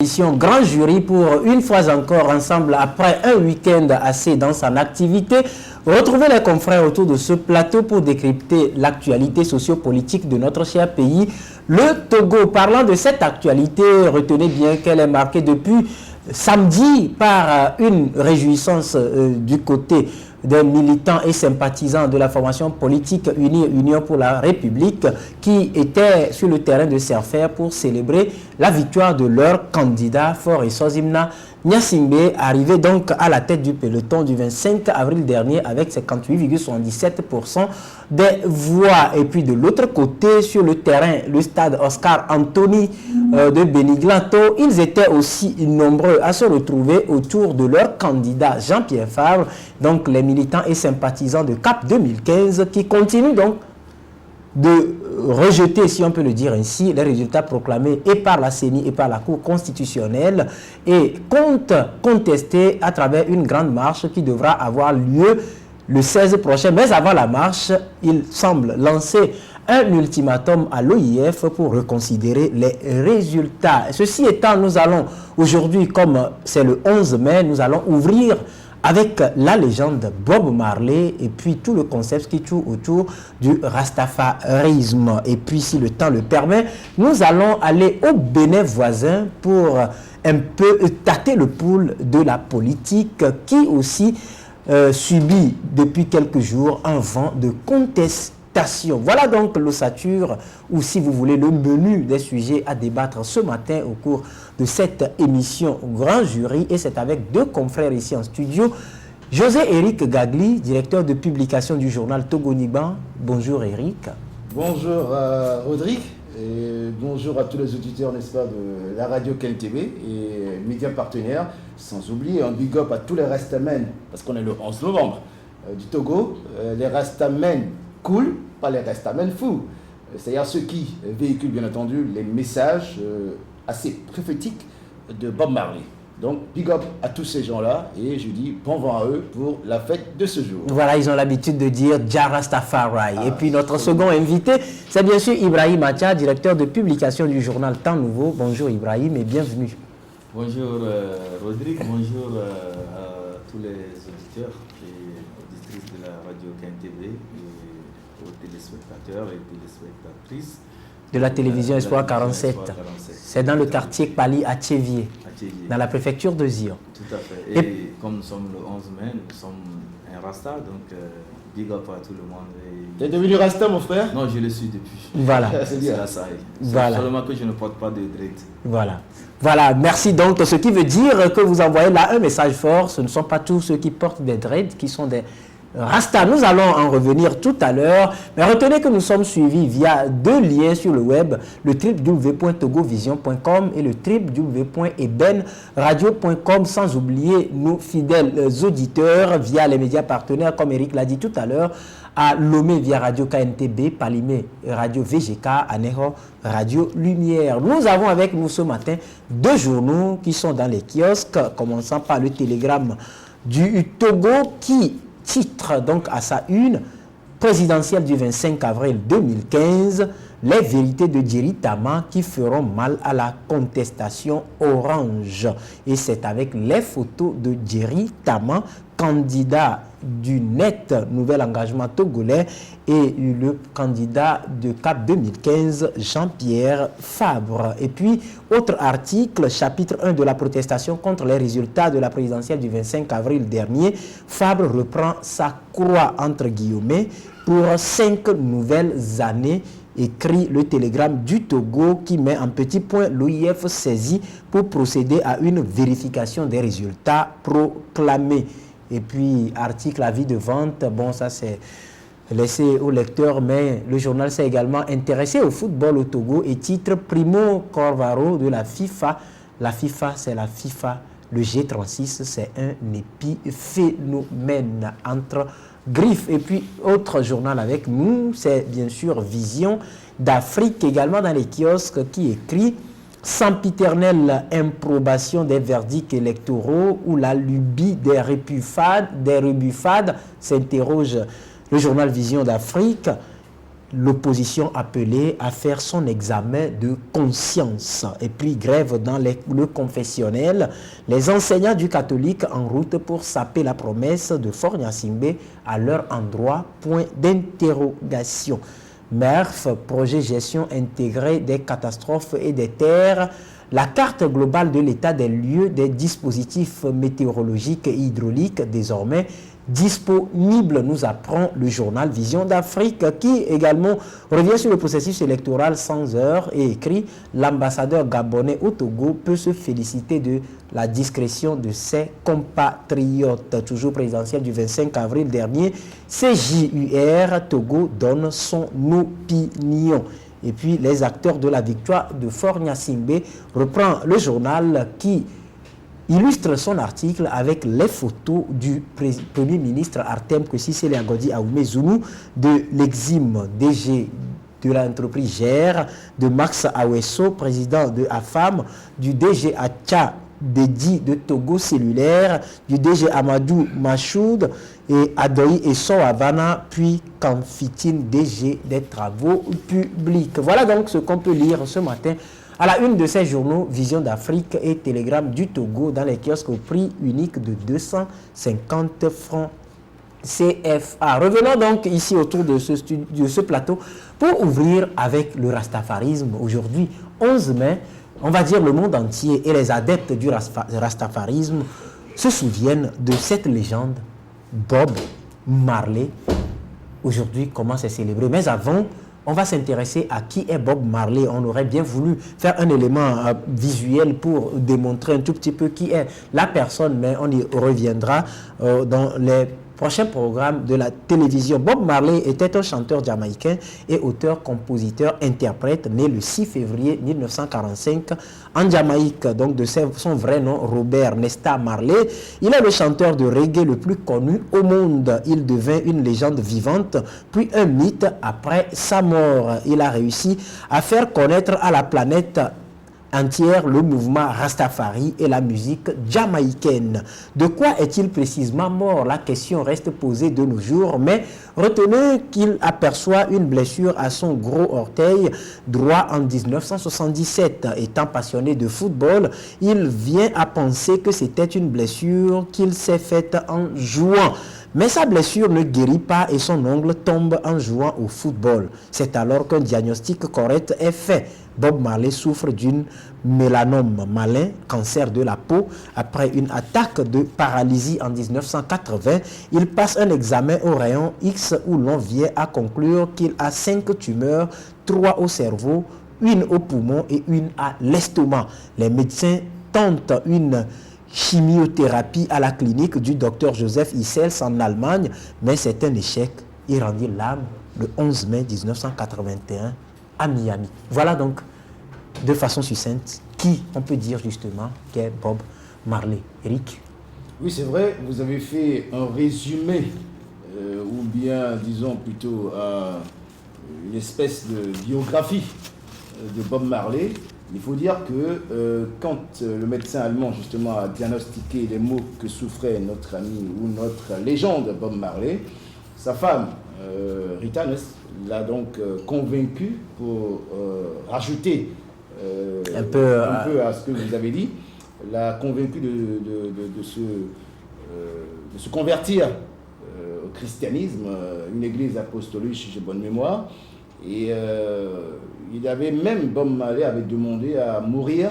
Émission Grand Jury pour une fois encore ensemble après un week-end assez dense en activité. Retrouvez les confrères autour de ce plateau pour décrypter l'actualité sociopolitique de notre cher pays, le Togo. Parlant de cette actualité, retenez bien qu'elle est marquée depuis samedi par une réjouissance du côté des militants et sympathisants de la formation politique Union pour la République qui étaient sur le terrain de Serfer pour célébrer la victoire de leur candidat Faure Sozimna Gnassingbé, arrivé donc à la tête du peloton du 25 avril dernier avec 58,77% des voix. Et puis de l'autre côté, sur le terrain, le stade Oscar Anthony de Béniglanto, ils étaient aussi nombreux à se retrouver autour de leur candidat Jean-Pierre Favre, donc les militants et sympathisants de CAP 2015 qui continuent donc de rejeter, si on peut le dire ainsi, les résultats proclamés et par la CENI et par la Cour constitutionnelle et compte contester à travers une grande marche qui devra avoir lieu le 16 prochain. Mais avant la marche, il semble lancer un ultimatum à l'OIF pour reconsidérer les résultats. Ceci étant, nous allons aujourd'hui, comme c'est le 11 mai, nous allons ouvrir avec la légende Bob Marley et puis tout le concept qui tourne autour du rastafarisme. Et puis, si le temps le permet, nous allons aller au Bénin voisin pour un peu tâter le pouls de la politique qui aussi subit depuis quelques jours un vent de contestation. Voilà donc l'ossature, ou si vous voulez, le menu des sujets à débattre ce matin au cours de cette émission Grand Jury. Et c'est avec deux confrères ici en studio. José-Éric Gagli, directeur de publication du journal Togoniban. Bonjour Éric. Bonjour Rodrigue et bonjour à tous les auditeurs, n'est-ce pas, de la radio KNTV et médias partenaires. Sans oublier un big up à tous les Rastamens, parce qu'on est le 11 novembre du Togo. Les Rastamens cool, pas les Rastamens fous. C'est-à-dire ceux qui véhiculent bien entendu les messages assez prophétiques de Bob Marley. Donc, big up à tous ces gens-là et je dis bon vent à eux pour la fête de ce jour. Voilà, ils ont l'habitude de dire Jah Rastafari. Et puis notre second invité, c'est bien sûr Ibrahim Atia, directeur de publication du journal Temps Nouveau. Bonjour Ibrahim et bienvenue. Bonjour Rodrigue, bonjour à tous les auditeurs et auditrices de la radio KNTV et aux téléspectateurs et téléspectatrices de la télévision Espoir 47. C'est dans le quartier Pali à Tchévier, dans la préfecture de Zion. Tout à fait. Et comme nous sommes le 11 mai, nous sommes un Rasta, donc big up à tout le monde. Tu es devenu Rasta, mon frère? Non, je le suis depuis. Voilà. C'est la saille. Voilà. Seulement que je ne porte pas de dread. Voilà. Voilà, merci donc. Ce qui veut dire que vous envoyez là un message fort. Ce ne sont pas tous ceux qui portent des dreads qui sont des Rasta. Nous allons en revenir tout à l'heure, mais retenez que nous sommes suivis via deux liens sur le web, le www.togovision.com et le www.ebenradio.com, sans oublier nos fidèles auditeurs via les médias partenaires, comme Eric l'a dit tout à l'heure, à Lomé via Radio KNTB, Palimé Radio VGK, Aného Radio Lumière. Nous avons avec nous ce matin deux journaux qui sont dans les kiosques, commençant par le Télégramme du Togo qui titre donc à sa une présidentielle du 25 avril 2015, les vérités de Djeri Tama qui feront mal à la contestation orange. Et c'est avec les photos de Djeri Tama, candidat du net Nouvel Engagement Togolais, et le candidat de CAP 2015, Jean-Pierre Favre. Et puis, autre article, chapitre 1 de la protestation contre les résultats de la présidentielle du 25 avril dernier, Favre reprend sa croix entre guillemets pour 5 nouvelles années, écrit le Télégramme du Togo qui met en petit point l'OIF saisi pour procéder à une vérification des résultats proclamés. Et puis, article avis de vente, bon ça c'est laissé aux lecteurs, mais le journal s'est également intéressé au football au Togo et titre Primo Corvaro de la FIFA. La FIFA, c'est la FIFA. Le G36, c'est un épiphénomène entre griffes. Et puis, autre journal avec nous, c'est bien sûr Vision d'Afrique, également dans les kiosques, qui écrit sempiternelle improbation des verdicts électoraux ou la lubie des rebuffades, s'interroge le journal Vision d'Afrique. l'opposition appelée à faire son examen de conscience. Et puis grève dans le confessionnel, les enseignants du catholique en route pour saper la promesse de Faure Gnassingbé à leur endroit, point d'interrogation. MERF, projet gestion intégrée des catastrophes et des terres, la carte globale de l'état des lieux des dispositifs météorologiques et hydrauliques désormais disponible, nous apprend le journal Vision d'Afrique, qui également revient sur le processus électoral 100 heures et écrit « L'ambassadeur gabonais au Togo peut se féliciter de la discrétion de ses compatriotes ». Toujours présidentiel du 25 avril dernier, CJUR Togo donne son opinion. Et puis les acteurs de la victoire de Faure Gnassingbé reprend le journal qui illustre son article avec les photos du Premier ministre Artem Kwesi Agodi Aoumé Zounou, de l'exime DG de l'entreprise GER, de Max Awesso, président de AFAM, du DG Acha Dedi de Togo Cellulaire, du DG Amadou Machoud et Adoyi et Havana, puis Kamfitine, DG des travaux publics. Voilà donc ce qu'on peut lire ce matin à la une de ces journaux Vision d'Afrique et Télégramme du Togo dans les kiosques au prix unique de 250 francs CFA. Revenons donc ici autour de ce plateau pour ouvrir avec le rastafarisme. Aujourd'hui, 11 mai, on va dire le monde entier et les adeptes du rastafarisme se souviennent de cette légende, Bob Marley. Aujourd'hui, comment c'est célébré. Mais avant, on va s'intéresser à qui est Bob Marley. On aurait bien voulu faire un élément visuel pour démontrer un tout petit peu qui est la personne, mais on y reviendra dans les prochain programme de la télévision. Bob Marley était un chanteur jamaïcain et auteur, compositeur, interprète, né le 6 février 1945 en Jamaïque, donc de son vrai nom, Robert Nesta Marley. Il est le chanteur de reggae le plus connu au monde. Il devint une légende vivante, puis un mythe après sa mort. Il a réussi à faire connaître à la planète entière le mouvement Rastafari et la musique jamaïcaine. De quoi est-il précisément mort? La question reste posée de nos jours, mais retenez qu'il aperçoit une blessure à son gros orteil droit en 1977. Étant passionné de football, il vient à penser que c'était une blessure qu'il s'est faite en jouant. Mais sa blessure ne guérit pas et son ongle tombe en jouant au football. C'est alors qu'un diagnostic correct est fait. Bob Marley souffre d'une mélanome malin, cancer de la peau. Après une attaque de paralysie en 1980, il passe un examen au rayon X où l'on vient à conclure qu'il a 5 tumeurs, 3 au cerveau, une au poumon et une à l'estomac. Les médecins tentent une chimiothérapie à la clinique du docteur Joseph Issels en Allemagne, mais c'est un échec. Il rendit l'âme le 11 mai 1981 à Miami. Voilà donc, de façon succincte, qui on peut dire justement qu'est Bob Marley. Eric? Oui, c'est vrai, vous avez fait un résumé, ou bien, disons plutôt, une espèce de biographie de Bob Marley. Il faut dire que quand le médecin allemand justement a diagnostiqué les maux que souffrait notre ami ou notre légende Bob Marley, sa femme Rita l'a donc convaincu pour rajouter un peu à ce que vous avez dit, l'a convaincu de se convertir au christianisme, une église apostolique, si j'ai bonne mémoire. Et Bob Marley avait demandé à mourir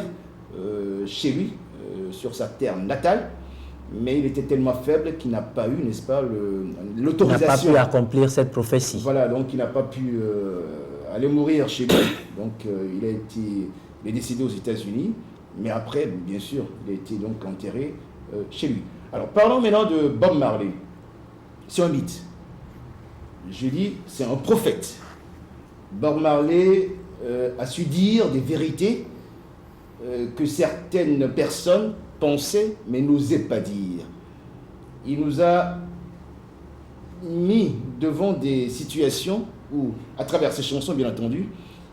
chez lui, sur sa terre natale, mais il était tellement faible qu'il n'a pas eu, n'est-ce pas, l'autorisation. Il n'a pas pu accomplir cette prophétie. Voilà, donc il n'a pas pu aller mourir chez lui. Donc il est décédé aux États-Unis, mais après, bien sûr, il a été donc enterré chez lui. Alors parlons maintenant de Bob Marley. C'est un mythe. Je dis, c'est un prophète. Bob Marley a su dire des vérités que certaines personnes pensaient mais n'osaient pas dire. Il nous a mis devant des situations où, à travers ses chansons bien entendu,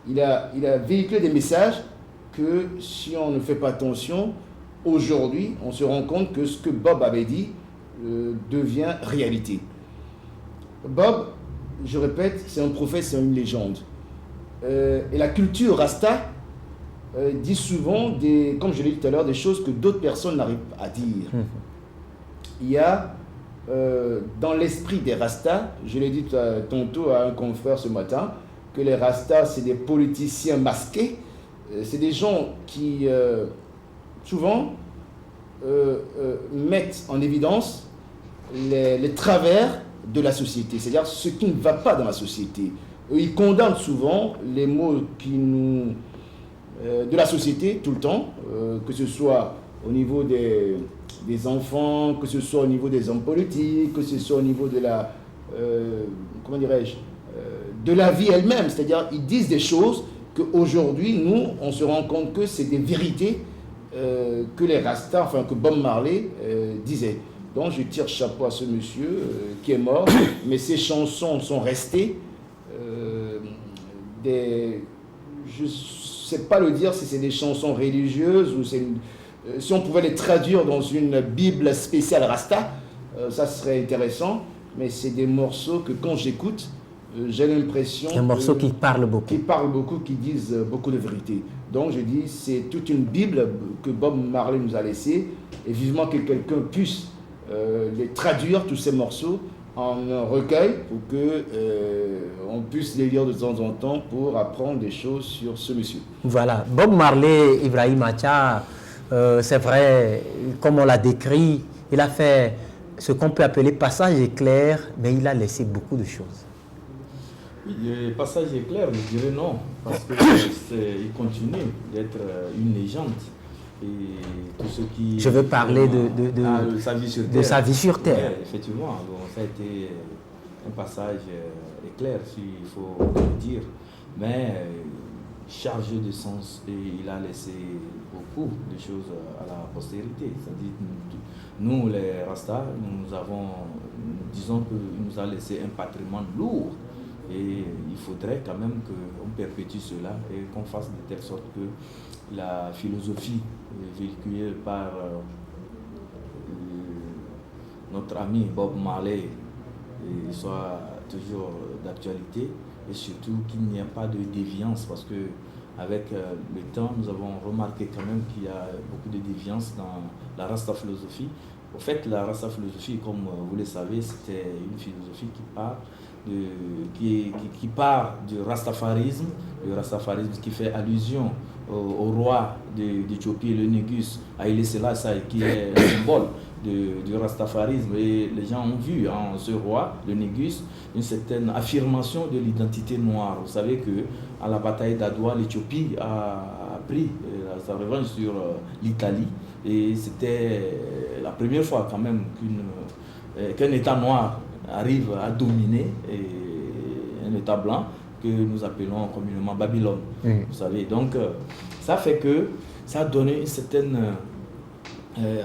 il a véhiculé des messages que si on ne fait pas attention, aujourd'hui on se rend compte que ce que Bob avait dit devient réalité. Bob je répète, c'est un prophète, c'est une légende. Et la culture Rasta dit souvent, comme je l'ai dit tout à l'heure, des choses que d'autres personnes n'arrivent à dire. Il y a dans l'esprit des Rastas, je l'ai dit tantôt à un confrère ce matin, que les Rastas, c'est des politiciens masqués. C'est des gens qui, souvent, mettent en évidence les travers de la société, c'est-à-dire ce qui ne va pas dans la société. Ils condamnent souvent les maux de la société tout le temps, que ce soit au niveau des enfants, que ce soit au niveau des hommes politiques, que ce soit au niveau de la, comment dirais-je, de la vie elle-même. C'est-à-dire ils disent des choses qu'aujourd'hui, nous, on se rend compte que c'est des vérités que les Rastas, enfin que Bob Marley disait. Donc je tire chapeau à ce monsieur qui est mort, mais ses chansons sont restées je ne sais pas le dire si c'est des chansons religieuses ou si on pouvait les traduire dans une Bible spéciale Rasta, ça serait intéressant, mais c'est des morceaux que quand j'écoute, j'ai l'impression... Un morceau qui parle beaucoup. Qui parle beaucoup, qui disent beaucoup de vérité. Donc je dis, c'est toute une Bible que Bob Marley nous a laissée, et vivement que quelqu'un puisse les traduire, tous ces morceaux, en un recueil, pour que on puisse les lire de temps en temps pour apprendre des choses sur ce monsieur. Voilà, Bob Marley, Ibrahim Acha, c'est vrai, comme on l'a décrit, il a fait ce qu'on peut appeler passage éclair, mais il a laissé beaucoup de choses. Oui, le passage éclair, je dirais non, parce qu'il continue d'être une légende. Et tout ce qui... Je veux parler de sa vie sur Terre. De sa vie sur Terre. Ouais, effectivement, bon, ça a été un passage éclair, s'il faut le dire, mais chargé de sens, et il a laissé beaucoup de choses à la postérité. C'est-à-dire, nous, les Rastas, disons qu'il nous a laissé un patrimoine lourd. Et il faudrait quand même qu'on perpétue cela et qu'on fasse de telle sorte que la philosophie véhiculée par notre ami Bob Marley soit toujours d'actualité, et surtout qu'il n'y ait pas de déviance, parce que avec le temps, nous avons remarqué quand même qu'il y a beaucoup de déviance dans la Rasta philosophie. Au fait, la Rasta philosophie, comme vous le savez, c'était une philosophie qui part du rastafarisme, qui fait allusion au roi d'Éthiopie, le Négus, Haïlé Sélassié, qui est le symbole du rastafarisme. Et les gens ont vu en ce roi, le Négus, une certaine affirmation de l'identité noire. Vous savez qu'à la bataille d'Adwa, l'Éthiopie a pris sa revanche sur l'Italie, et c'était la première fois quand même qu'un État noir arrive à dominer un État blanc que nous appelons communément Babylone. Vous savez, donc ça fait que ça a donné un certain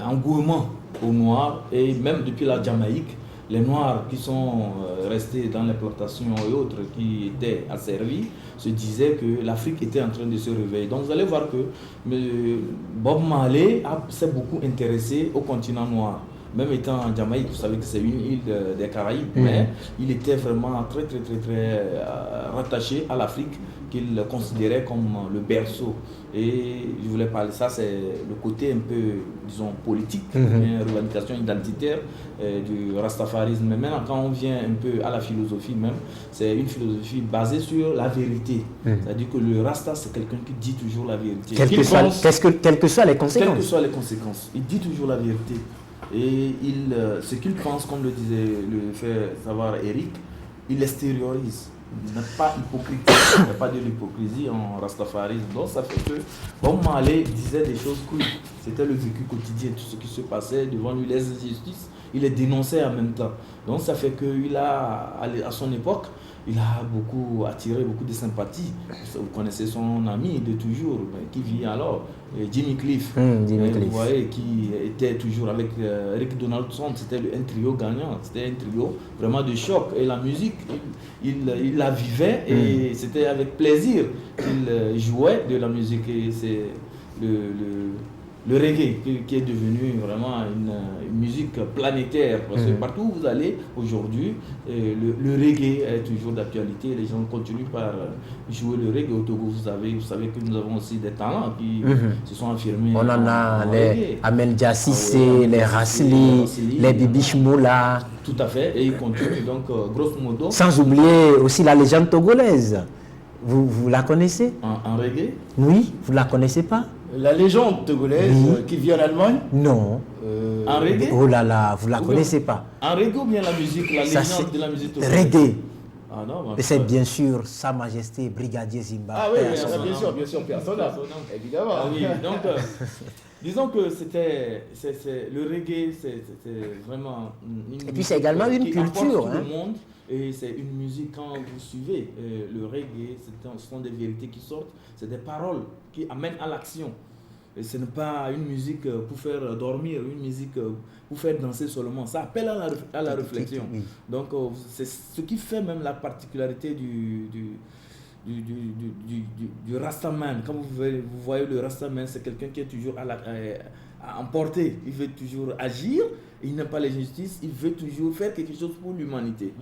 engouement aux Noirs, et même depuis la Jamaïque, les Noirs qui sont restés dans les plantations et autres, qui étaient asservis, se disaient que l'Afrique était en train de se réveiller. Donc vous allez voir que Bob Marley s'est beaucoup intéressé au continent noir. Même étant en Jamaïque, vous savez que c'est une île des Caraïbes, mais il était vraiment très rattaché à l'Afrique, qu'il considérait comme le berceau. Et je voulais parler de ça, c'est le côté un peu, disons, politique, une revendication identitaire du rastafarisme. Mais maintenant, quand on vient un peu à la philosophie même, c'est une philosophie basée sur la vérité. C'est-à-dire que le rasta, c'est quelqu'un qui dit toujours la vérité. Quelles que soient les conséquences. Quelles que soient les conséquences, il dit toujours la vérité. Et ce qu'il pense, comme le disait le fait savoir Eric, il l'extériorise. Il n'est pas hypocrite. Il n'y a pas de l'hypocrisie en rastafarisme. Donc ça fait que Bob Marley disait des choses crues. C'était le vécu quotidien, tout ce qui se passait devant lui, les injustices. Il les dénonçait en même temps. Donc ça fait qu'il a, à son époque, il a attiré beaucoup de sympathie. Vous connaissez son ami de toujours, qui vit alors, Jimmy Cliff. Vous voyez, qui était toujours avec Rick Donaldson. C'était un trio gagnant. C'était un trio vraiment de choc. Et la musique, il la vivait, et c'était avec plaisir qu'il jouait de la musique. Et c'est le reggae qui est devenu vraiment une musique planétaire. Parce que partout où vous allez aujourd'hui, le reggae est toujours d'actualité. Les gens continuent par jouer le reggae. Au Togo, vous savez que nous avons aussi des talents qui se sont affirmés. On en a les Amel Diassissé, les Rasli, les Bibiche Moula. Tout à fait, et ils continuent. Donc, grosso modo. Sans oublier aussi la légende togolaise. Vous la connaissez? En reggae? Oui, vous ne la connaissez pas? La légende togolaise qui vit en Allemagne? Non. En reggae? Oh là là, vous ne la connaissez pas? En reggae ou bien la musique, la légende de la musique togolaise? Reggae. Ah non, et c'est bien sûr Sa Majesté Brigadier Zimba. Ah oui, bien sûr, personne. Évidemment. Ah oui, donc, disons que le reggae, c'est vraiment une musique. Et puis c'est également une culture. Tout le monde. Et c'est une musique, quand vous suivez le reggae, ce sont des vérités qui sortent, c'est des paroles qui amènent à l'action. Et ce n'est pas une musique pour faire dormir, une musique pour faire danser seulement. Ça appelle à la réflexion. Oui. Donc c'est ce qui fait même la particularité du Rastaman. Quand vous voyez le Rastaman, c'est quelqu'un qui est toujours à emporter. Il veut toujours agir, il n'aime pas l'injustice, il veut toujours faire quelque chose pour l'humanité.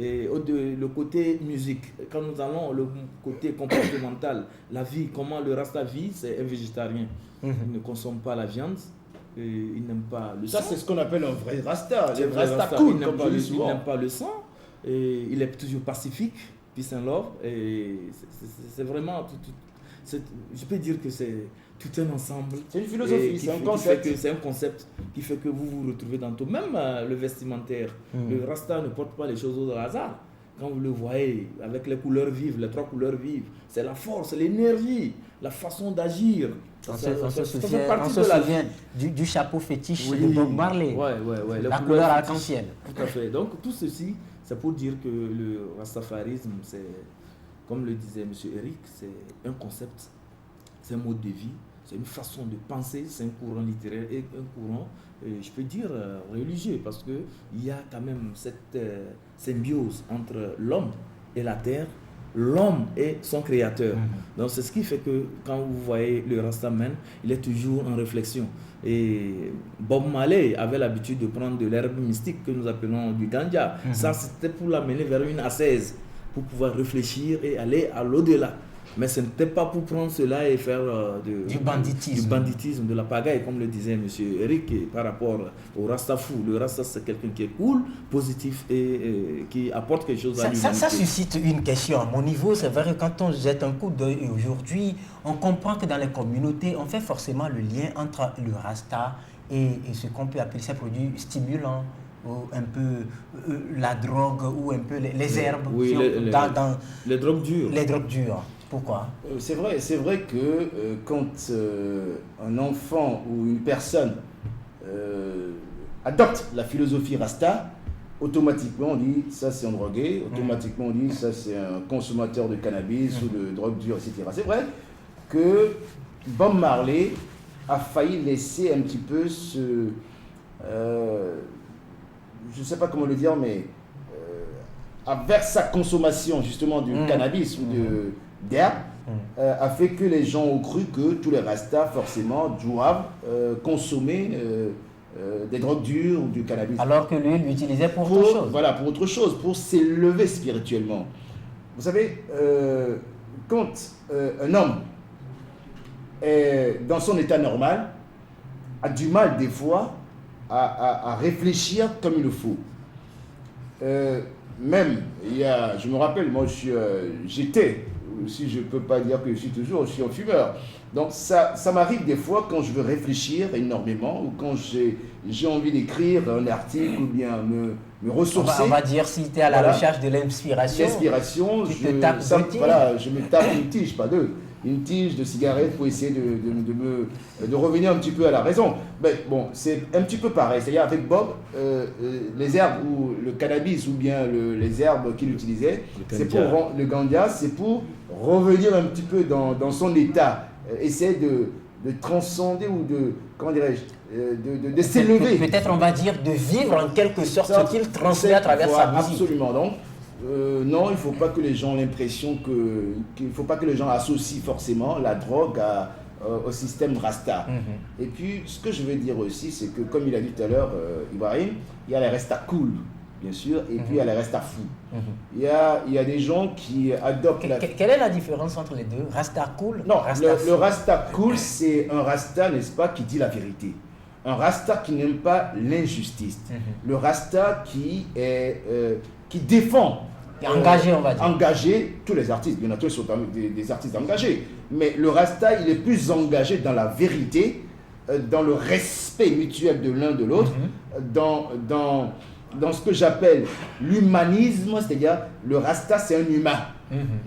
Et le côté musique, quand nous allons le côté comportemental, la vie, comment le Rasta vit, c'est un végétarien. Il ne consomme pas la viande, il n'aime pas le sang. Ça, c'est ce qu'on appelle un vrai Rasta. Le Rasta cool, il n'aime pas le sang, et il est toujours pacifique, peace and love. Et c'est vraiment, je peux dire que c'est tout un ensemble. C'est une philosophie, c'est un concept. C'est un concept qui fait que vous vous retrouvez dans tout. Même le vestimentaire. Le Rasta ne porte pas les choses au hasard. Quand vous le voyez avec les couleurs vives, les 3 couleurs vives, c'est la force, l'énergie, la façon d'agir. On se souvient du chapeau fétiche de Bob Marley. Ouais. La couleur arc-en-ciel. Tout à fait. Donc tout ceci, c'est pour dire que le rastafarisme, c'est, comme le disait M. Eric, c'est un concept, c'est un mode de vie, c'est une façon de penser, c'est un courant littéraire et un courant, je peux dire, religieux, parce qu'il y a quand même cette symbiose entre l'homme et la terre, l'homme et son créateur. Donc c'est ce qui fait que quand vous voyez le Rastaman, il est toujours en réflexion. Et Bob Marley avait l'habitude de prendre de l'herbe mystique que nous appelons du ganja. Ça, c'était pour l'amener vers une ascèse, pour pouvoir réfléchir et aller à l'au-delà. Mais ce n'était pas pour prendre cela et faire du banditisme, de la pagaille, comme le disait M. Eric, par rapport au Rastafou. Le Rasta, c'est quelqu'un qui est cool, positif et qui apporte quelque chose à l'humanité. Ça suscite une question. À mon niveau, c'est vrai que quand on jette un coup d'œil aujourd'hui, on comprend que dans les communautés, on fait forcément le lien entre le Rasta et ce qu'on peut appeler ces produits stimulants, ou un peu la drogue, ou un peu les herbes. Oui, les drogues dures. Les drogues dures. Pourquoi? C'est vrai que quand un enfant ou une personne adopte la philosophie Rasta, automatiquement on dit ça c'est un drogué, automatiquement on dit ça c'est un consommateur de cannabis ou de drogue dure, etc. C'est vrai que Bob Marley a failli laisser un petit peu je ne sais pas comment le dire, mais vers sa consommation justement du cannabis ou d'herbe, a fait que les gens ont cru que tous les Rastas forcément doivent consommer des drogues dures ou du cannabis. Alors que lui, il l'utilisait pour autre chose. Voilà, pour autre chose, pour s'élever spirituellement. Vous savez, quand un homme est dans son état normal, a du mal des fois à réfléchir comme il le faut. Même, je me rappelle, moi j'étais, si je ne peux pas dire que je suis toujours, je suis un fumeur. Donc ça m'arrive des fois quand je veux réfléchir énormément ou quand j'ai envie d'écrire un article ou bien me ressourcer. On va dire si tu es à la recherche de l'inspiration. L'inspiration, je me tape une tige, pas deux. Une tige de cigarette pour essayer de revenir un petit peu à la raison. Mais bon, c'est un petit peu pareil. C'est-à-dire avec Bob, les herbes ou le cannabis ou bien les herbes qu'il utilisait, c'est pour le ganja, c'est pour revenir un petit peu dans son état, essayer de transcender ou comment dirais-je, de s'élever. Peut-être on va dire de vivre en quelque sorte ce qu'il transmet à travers sa musique. Absolument. Donc, non, il ne faut pas que les gens aient l'impression qu'il ne faut pas que les gens associent forcément la drogue au système Rasta. Et puis, ce que je veux dire aussi, c'est que, comme il a dit tout à l'heure, Ibrahim, il y a les Rasta cool, bien sûr, et puis il y a les Rasta fou. Il y a des gens qui adoptent... Quelle est la différence entre les deux? Rasta cool? Non, le Rasta cool, c'est un Rasta, n'est-ce pas, qui dit la vérité. Un Rasta qui n'aime pas l'injustice. Le Rasta qui défend... Engagé, on va dire. Engagé, tous les artistes, bien sûr, sont des artistes engagés. Mais le Rasta, il est plus engagé dans la vérité, dans le respect mutuel de l'un de l'autre, dans ce que j'appelle l'humanisme, c'est-à-dire le Rasta, c'est un humain.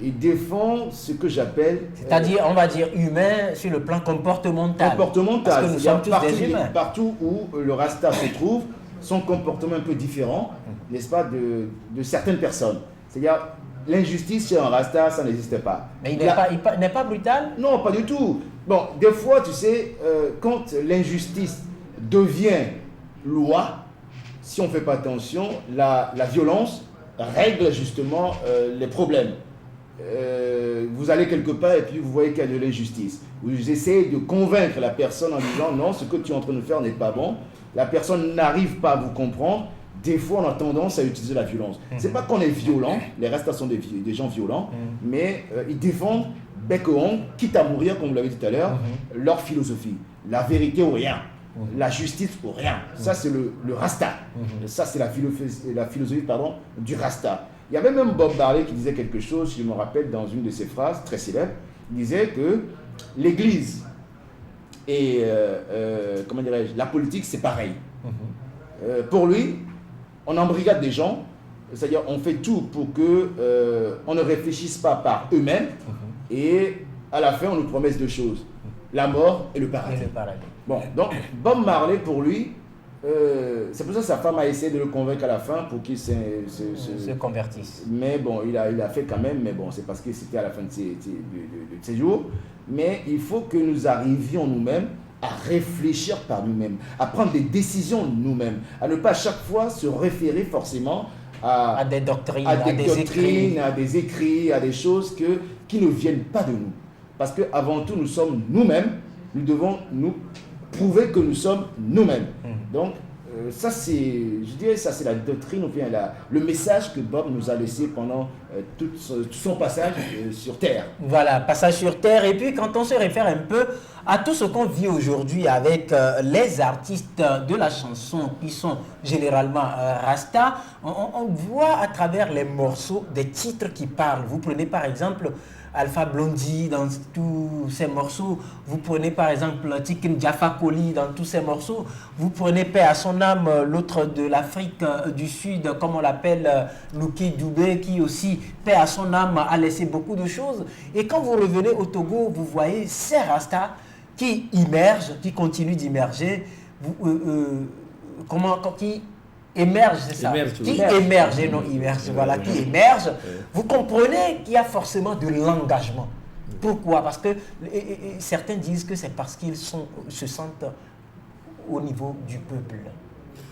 Il défend ce que j'appelle... C'est-à-dire, on va dire humain sur le plan comportemental. Comportemental. Parce que nous sommes tous des humains. Partout où le Rasta se trouve, son comportement un peu différent, n'est-ce pas, de certaines personnes. C'est-à-dire, l'injustice chez un Rasta, ça n'existe pas. Mais il n'est pas brutal? Non, pas du tout. Bon, des fois, tu sais, quand l'injustice devient loi, si on ne fait pas attention, la violence règle justement les problèmes. Vous allez quelque part et puis vous voyez qu'il y a de l'injustice. Vous essayez de convaincre la personne en disant non, ce que tu es en train de faire n'est pas bon. La personne n'arrive pas à vous comprendre. Des fois, on a tendance à utiliser la violence. C'est pas qu'on est violent, les Rastas sont des gens violents, mais ils défendent bec et ongle, quitte à mourir, comme vous l'avez dit tout à l'heure, leur philosophie. La vérité ou rien, la justice ou rien. Ça, c'est le Rasta. Ça, c'est la philosophie du Rasta. Il y avait même Bob Marley qui disait quelque chose, je me rappelle, dans une de ses phrases très célèbres. Il disait que l'Église et comment dirais-je, la politique, c'est pareil. Pour lui, on embrigade des gens, c'est-à-dire on fait tout pour que on ne réfléchisse pas par eux-mêmes, et à la fin on nous promet deux choses, la mort et le paradis. Bon, donc Bob Marley, pour lui, c'est pour ça que sa femme a essayé de le convaincre à la fin pour qu'il se convertisse. Mais bon, il a fait quand même, mais bon, c'est parce que c'était à la fin de ses jours. Mais il faut que nous arrivions nous-mêmes à réfléchir par nous-mêmes, à prendre des décisions nous-mêmes, à ne pas à chaque fois se référer forcément à des doctrines, à des écrits, à des choses qui ne viennent pas de nous. Parce qu'avant tout, nous sommes nous-mêmes, nous devons nous prouver que nous sommes nous-mêmes. Donc, ça c'est la doctrine, ou bien le message que Bob nous a laissé pendant tout son passage sur Terre. Voilà, passage sur Terre. Et puis quand on se réfère un peu à tout ce qu'on vit aujourd'hui avec les artistes de la chanson qui sont généralement Rasta, on voit à travers les morceaux des titres qui parlent. Vous prenez par exemple Alpha Blondy dans tous ses morceaux, vous prenez par exemple Tiken Jah Fakoly dans tous ses morceaux, vous prenez Paix à son âme, l'autre de l'Afrique du Sud, comme on l'appelle, Lucky Dubé, qui aussi, Paix à son âme, a laissé beaucoup de choses. Et quand vous revenez au Togo, vous voyez ces Rastas qui immergent, qui continuent d'immerger, qui émerge, c'est ça. Qui émerge. Vous comprenez qu'il y a forcément de l'engagement. Pourquoi? Parce que certains disent que c'est parce qu'ils se sentent au niveau du peuple.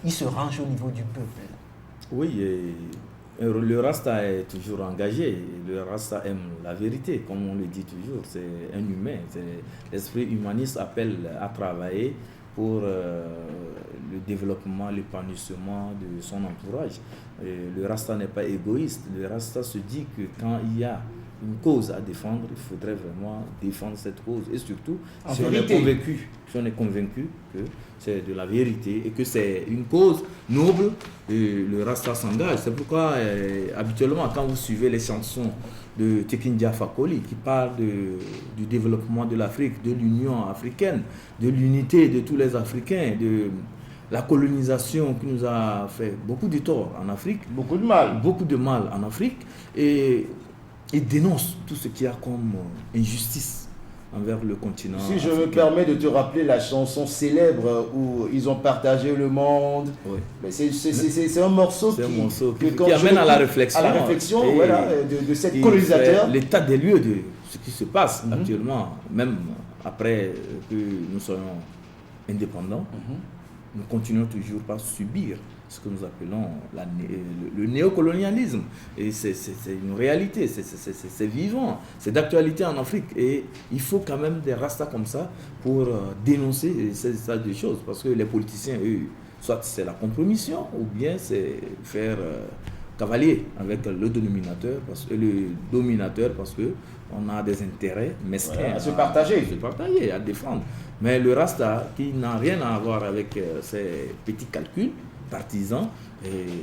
Ils se rangent au niveau du peuple. Oui, le Rasta est toujours engagé. Le Rasta aime la vérité, comme on le dit toujours. C'est un humain. L'esprit humaniste appelle à travailler pour le développement, l'épanouissement de son entourage. Le Rasta n'est pas égoïste. Le Rasta se dit que quand il y a une cause à défendre, il faudrait vraiment défendre cette cause. Et surtout, si on est convaincu que c'est de la vérité et que c'est une cause noble, le Rasta s'engage. C'est pourquoi, habituellement, quand vous suivez les chansons de Tiken Jah Fakoly qui parle du développement de l'Afrique, de l'Union africaine, de l'unité de tous les Africains, de la colonisation qui nous a fait beaucoup de tort en Afrique, beaucoup de mal en Afrique, et il dénonce tout ce qu'il y a comme injustice envers le continent. Si je me permets de te rappeler la chanson célèbre où ils ont partagé le monde, mais c'est un morceau qui amène à la réflexion. Voilà, de cette colonisateur. L'état des lieux de ce qui se passe actuellement, même après que nous soyons indépendants. nous continuons toujours par subir ce que nous appelons le néocolonialisme. Et c'est une réalité, c'est vivant, c'est d'actualité en Afrique. Et il faut quand même des rastas comme ça pour dénoncer des choses. Parce que les politiciens, eux, soit c'est la compromission ou bien c'est faire cavalier avec le dominateur parce que on a des intérêts mesquins à se partager, à défendre. Mais le rasta qui n'a rien à voir avec ces petits calculs partisans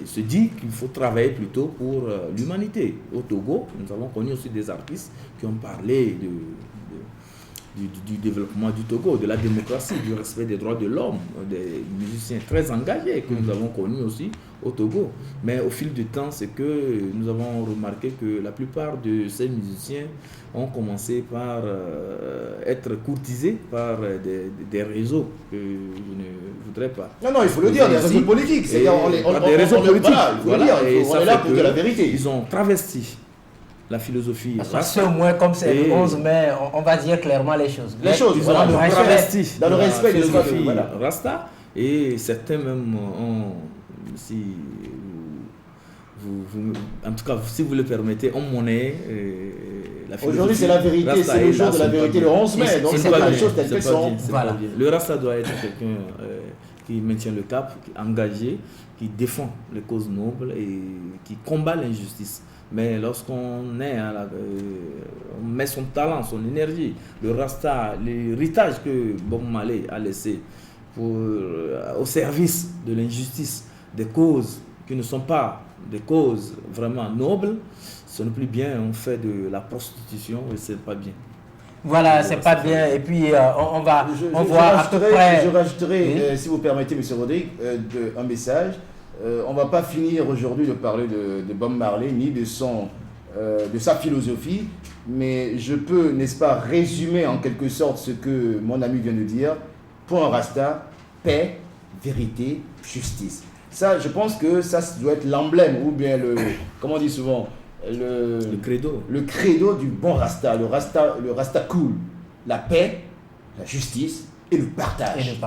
se dit qu'il faut travailler plutôt pour l'humanité. Au Togo, nous avons connu aussi des artistes qui ont parlé du développement du Togo, de la démocratie, du respect des droits de l'homme, des musiciens très engagés que nous avons connus aussi au Togo. Mais au fil du temps, c'est que nous avons remarqué que la plupart de ces musiciens ont commencé par être courtisés par des réseaux que je ne voudrais pas. Non, il faut le dire, des réseaux politiques. C'est-à-dire, des réseaux politiques. Voilà, on est là pour dire la vérité. Ils ont travesti la philosophie. C'est au moins comme c'est le 11 mai, on va dire clairement les choses. Les choses, ils ont travesti dans le respect de la philosophie voilà. Rasta, et certains même ont, en tout cas, si vous le permettez, ont monnaie la philosophie. Aujourd'hui, c'est la vérité, c'est le jour de la vérité, le 11 mai, donc c'est pas les choses telles qu'elles sont. Voilà. Le Rasta doit être quelqu'un qui maintient le cap, qui est engagé, qui défend les causes nobles et qui combat l'injustice. Mais lorsqu'on on met son talent, son énergie, le Rasta, l'héritage que Bob Marley a laissé au service de l'injustice, des causes qui ne sont pas des causes vraiment nobles, ce n'est plus bien, on fait de la prostitution et c'est pas bien. Voilà, c'est pas bien. Et puis, on va à peu près... Je rajouterai, si vous permettez, M. Rodrigue, un message. On ne va pas finir aujourd'hui de parler de Bob Marley, ni de sa philosophie, mais je peux, n'est-ce pas, résumer en quelque sorte ce que mon ami vient de dire. Pour un Rasta, paix, vérité, justice. Ça, je pense que ça doit être l'emblème, ou bien comment on dit souvent, le credo. Le credo du bon Rasta, le Rasta cool. La paix, la justice et le partage.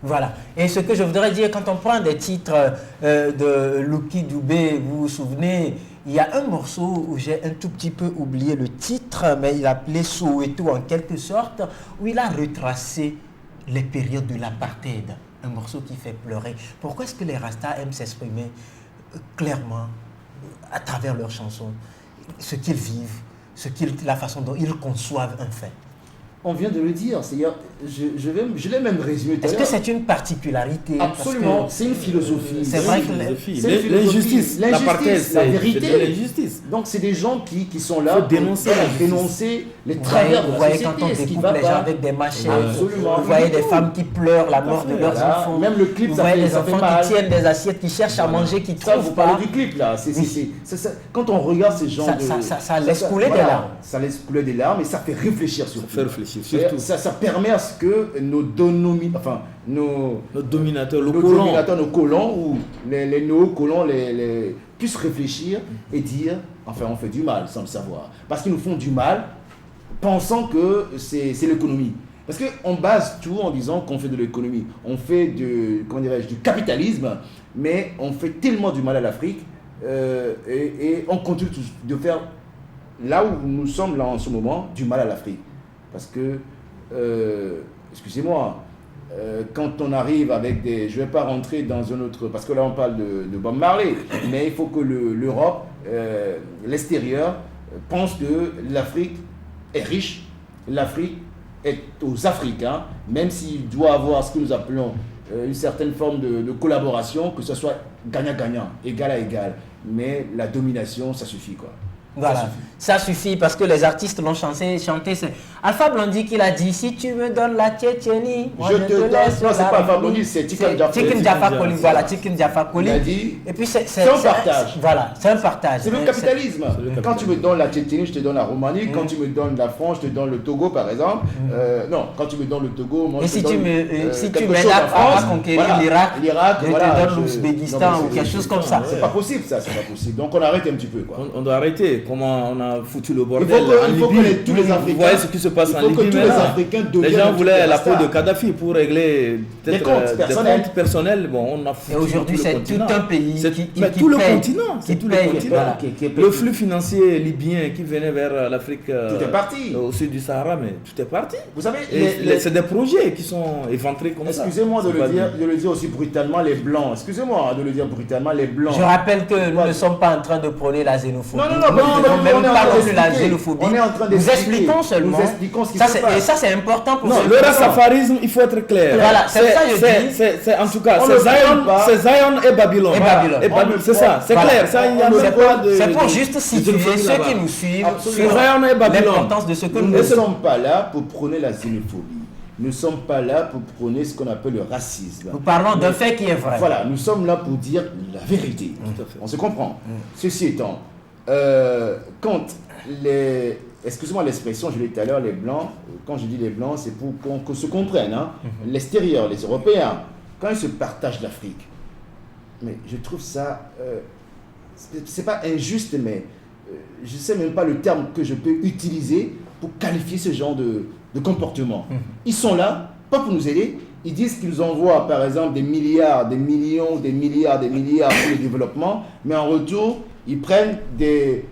Voilà. Et ce que je voudrais dire, quand on prend des titres de Lucky Dubé, vous vous souvenez, il y a un morceau où j'ai un tout petit peu oublié le titre, mais il appelait Soweto en quelque sorte, où il a retracé les périodes de l'apartheid. Un morceau qui fait pleurer. Pourquoi est-ce que les Rastas aiment s'exprimer clairement à travers leurs chansons, ce qu'ils vivent, la façon dont ils conçoivent un fait? On vient de le dire, c'est-à-dire, je l'ai même résumé. Est-ce que c'est une particularité? Absolument, c'est une philosophie. C'est vrai que l'injustice, la vérité. L'injustice. Donc c'est des gens qui sont là pour dénoncer les travers de la société. Vous voyez quand on découpe les gens avec des machettes, absolument. Vous voyez des femmes qui pleurent la mort de leurs enfants. Même le clip, vous voyez des enfants qui tiennent des assiettes, qui cherchent à manger, qui trouvent vous pas. parlez du clip là. Quand on regarde ces gens ça laisse couler des larmes. Ça laisse couler des larmes et ça fait réfléchir surtout. Ça fait réfléchir. Surtout. Ça permet à ce que nos dominateurs, nos colons ou les néo-colons puissent réfléchir et dire, enfin on fait du mal sans le savoir. Parce qu'ils nous font du mal pensant que c'est l'économie. Parce qu'on base tout en disant qu'on fait de l'économie. On fait du capitalisme, mais on fait tellement du mal à l'Afrique et on continue de faire, là où nous sommes là en ce moment, du mal à l'Afrique. Parce que excusez-moi, quand on arrive avec des... Je ne vais pas rentrer dans un autre... Parce que là, on parle de Bob Marley. Mais il faut que l'Europe, l'extérieur, pense que l'Afrique est riche. L'Afrique est aux Africains, même s'il doit avoir ce que nous appelons une certaine forme de collaboration, que ce soit gagnant-gagnant, égal à égal. Mais la domination, ça suffit, quoi. Voilà, ça suffit parce que les artistes l'ont chanté. C'est Alpha Blondy qui l'a dit, si tu me donnes la Tchétchénie, moi je te laisse. Non, c'est pas Alpha Blondy, c'est Tiken Jaffa Koli. Voilà, Tiken Jaffa Koli. Il a dit, et puis c'est un partage. Voilà, c'est un partage. C'est le capitalisme. Quand tu me donnes la Tchétchénie, je te donne la Roumanie. Quand tu me donnes la France, je te donne le Togo, par exemple. Non, quand tu me donnes le Togo, moi je te donne si tu m'aides à conquérir l'Irak, je te donne l'Ouzbékistan ou quelque chose comme ça. C'est pas possible, ça, c'est pas possible. Donc on arrête un petit peu, quoi. On doit arrêter. comment on a foutu le bordel il faut que tous les Africains, vous voyez ce qui se passe en Libye. Il faut que tous les Africains deviennent. Les gens voulaient la peau de Kadhafi pour régler des comptes personnels. Bon, on a foutu. Et aujourd'hui, c'est tout un pays mais qui tout le paye, continent. C'est tout le continent. Voilà. Le flux financier libyen qui venait vers l'Afrique. Tout est parti. Au sud du Sahara, mais tout est parti. Vous savez, c'est des projets qui sont éventrés comme ça. Excusez-moi de le dire aussi brutalement, les Blancs. Excusez-moi de le dire brutalement, les Blancs. Je rappelle que nous ne sommes pas en train de prôner la xénophobie. Non, même pas non plus la xénophobie. On est en train nous expliquons seulement. Nous expliquons ce qui se passe. Et ça, c'est important pour non, le rastafarisme, il faut être clair. Voilà, c'est ça que je dis. C'est en tout cas, c'est Zion et Babylone. C'est ça, c'est clair. C'est pour juste situer ceux qui nous suivent sur l'importance de ce que nous ne sommes pas là pour prôner la xénophobie. Nous ne sommes pas là pour prôner ce qu'on appelle le racisme. Nous parlons d'un fait qui est vrai. Voilà, nous sommes là pour dire la vérité. On se comprend. Ceci étant, quand les... Excusez-moi l'expression, je l'ai dit tout à l'heure, les Blancs, quand je dis les Blancs, c'est pour qu'on se comprenne. Hein. L'extérieur, les Européens, quand ils se partagent l'Afrique, mais je trouve ça... c'est pas injuste, mais je ne sais même pas le terme que je peux utiliser pour qualifier ce genre de comportement. Ils sont là, pas pour nous aider. Ils disent qu'ils envoient, par exemple, des milliards, des millions, des milliards pour le développement, mais en retour, ils prennent des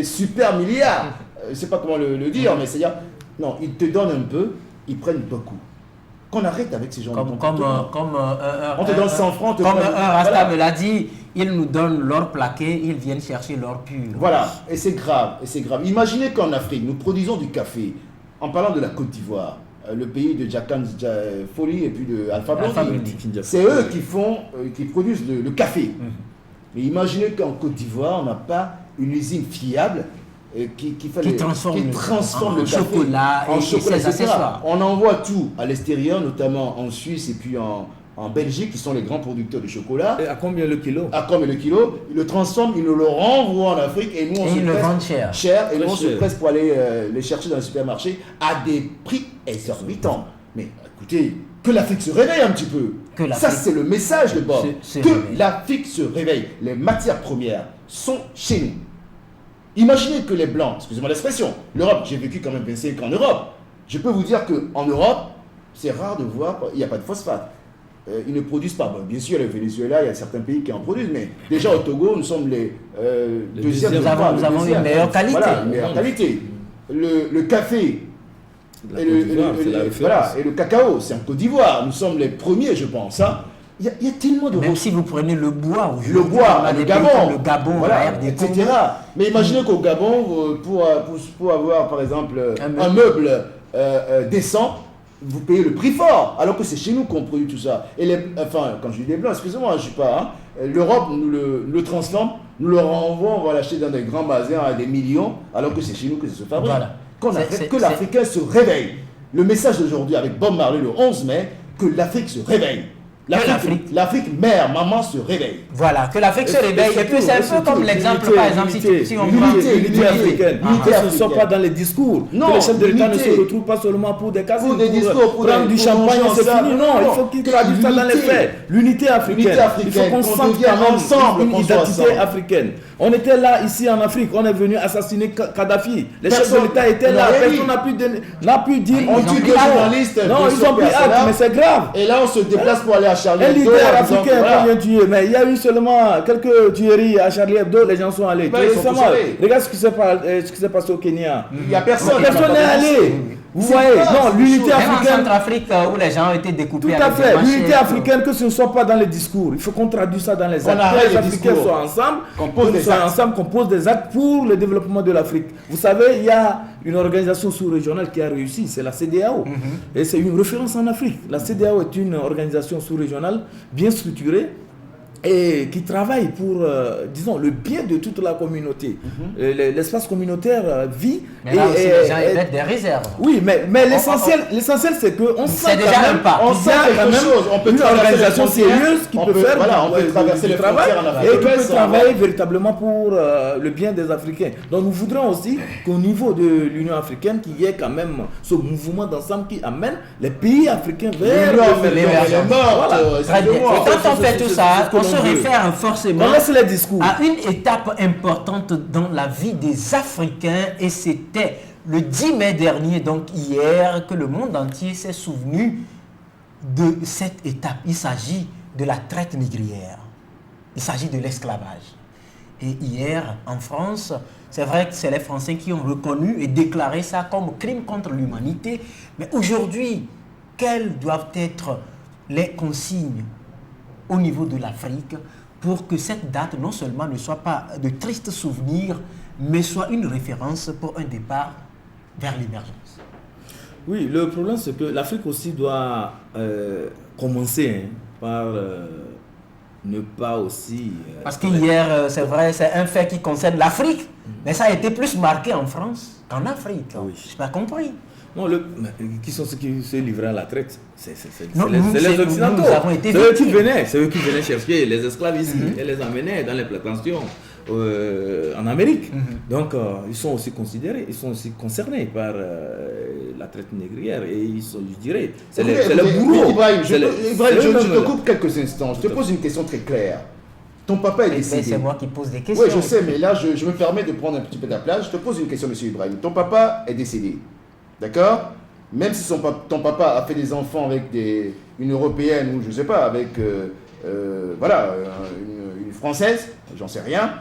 super milliards. Je ne sais pas comment le dire, mais c'est-à-dire, non, ils te donnent un peu, ils prennent beaucoup. Qu'on arrête avec ces gens de comportement. On te donne 100 francs. Comme un Rasta me l'a dit, ils nous donnent l'or plaqué, ils viennent chercher l'or pur. Voilà, et c'est grave, Imaginez qu'en Afrique, nous produisons du café. En parlant de la Côte d'Ivoire, le pays de Jakan Foli et puis de Alpha Blondy, c'est eux qui produisent le café. Mais imaginez qu'en Côte d'Ivoire, on n'a pas une usine fiable qui transforme le café chocolat en chocolat, etc. On envoie tout à l'extérieur, notamment en Suisse et puis en Belgique, qui sont les grands producteurs de chocolat. Et à combien le kilo? Ils le transforment, ils nous le renvoient en Afrique et nous ils le vendent cher. Et nous on se presse pour aller les chercher dans le supermarché à des prix exorbitants. Mais écoutez, que l'Afrique se réveille un petit peu. Ça, c'est le message de bord. Que l'Afrique se réveille. Les matières premières sont chez nous. Imaginez que les Blancs, excusez-moi l'expression, l'Europe, j'ai vécu quand même 25 ans en Europe. Je peux vous dire qu'en Europe, c'est rare de voir, il n'y a pas de phosphate. Ils ne produisent pas. Bon, bien sûr, le Venezuela, il y a certains pays qui en produisent, mais déjà au Togo, nous sommes les deuxièmes. Nous avons une meilleure qualité. Voilà, une meilleure qualité. Le café et le cacao, c'est en Côte d'Ivoire. Nous sommes les premiers, je pense. Hein. Il y a tellement de... Même si vous prenez le bois, le Gabon, voilà, etc. Mais imaginez qu'au Gabon, pour avoir, par exemple, un meuble décent, vous payez le prix fort, alors que c'est chez nous qu'on produit tout ça. Quand je dis des Blancs, excusez-moi, je ne suis pas... Hein, l'Europe nous le transforme, nous le renvoie, on va l'acheter dans des grands magasins à des millions, alors que c'est chez nous que ça se fabrique. Voilà. Que l'Africain se réveille. Le message d'aujourd'hui avec Bob Marley le 11 mai, que l'Afrique se réveille. L'Afrique mère, maman se réveille. Voilà, que l'Afrique se réveille. Et puis c'est un peu comme l'exemple, par exemple, si on prend l'unité africaine. Ce ne sont pas dans les discours. Non, que les chefs de l'État ne se retrouvent pas seulement pour des casines, pour prendre du champagne, c'est fini. Non, il faut qu'ils traduisent ça dans les faits. L'unité africaine. Il faut qu'on sente ensemble une identité africaine. On était là, ici en Afrique, on est venu assassiner Kadhafi. Les chefs de l'État étaient là, personne n'a pu dire. On tue des journalistes. Non, ils ont pris acte, mais c'est grave. Et là, on se déplace pour aller à Charlie Hebdo. Un leader africain qui vient tuer, mais il y a eu seulement quelques tueries à Charlie Hebdo, les gens sont allés. Regarde ce qui s'est passé au Kenya. Il n'y a personne. Personne n'est allé. Vous voyez, non, l'unité africaine. En Centrafrique où les gens ont été découpés. Tout à fait, l'unité africaine, que ce ne soit pas dans les discours. Il faut qu'on traduise ça dans les actes. Que les Africains soient ensemble, qu'on pose des actes pour le développement de l'Afrique. Vous savez, il y a une organisation sous-régionale qui a réussi, c'est la CEDEAO. Et c'est une référence en Afrique. La CEDEAO est une organisation sous-régionale bien structurée et qui travaille pour, disons, le bien de toute la communauté. L'espace communautaire vit. Mais là aussi, les gens émettent des réserves. Oui, mais l'essentiel, c'est qu'on sent déjà un pas. On sent quelque chose. On peut une organisation sérieuse qui peut faire on peut traverser le travail et qui peut travailler véritablement pour le bien des Africains. Donc nous voudrons aussi qu'au niveau de l'Union africaine, qu'il y ait quand même ce mouvement d'ensemble qui amène les pays africains vers Très bien. Et quand on fait tout ça, on se réfère forcément les discours. à une étape importante dans la vie des Africains et c'était le 10 mai dernier, donc hier, que le monde entier s'est souvenu de cette étape. Il s'agit de la traite négrière. Il s'agit de l'esclavage. Et hier, en France, c'est vrai que c'est les Français qui ont reconnu et déclaré ça comme crime contre l'humanité. Mais aujourd'hui, quelles doivent être les consignes au niveau de l'Afrique pour que cette date non seulement ne soit pas de tristes souvenirs, mais soit une référence pour un départ vers l'émergence? Oui, le problème c'est que l'Afrique aussi doit commencer par ne pas aussi... Parce qu'hier, c'est vrai, c'est un fait qui concerne l'Afrique, mais ça a été plus marqué en France qu'en Afrique. Oui. Je n'ai pas compris. Non, qui sont ceux qui se livraient à la traite? C'est Non, les Occidentaux. nous avons été C'est eux qui venaient chercher les esclaves ici et les amenaient dans les plantations en Amérique. Donc, ils sont aussi considérés, ils sont aussi concernés par la traite négrière et ils sont, je dirais, c'est le bourreau. Ibrahim, je te coupe quelques instants. Je te pose une question très claire. Ton papa est décédé. C'est moi qui pose des questions. Oui, je sais, mais là, je me permets de prendre un petit peu de la place. Je te pose une question, monsieur Ibrahim. Ton papa est décédé. D'accord? Même si ton papa a fait des enfants avec une européenne ou je ne sais pas, avec une française, j'en sais rien,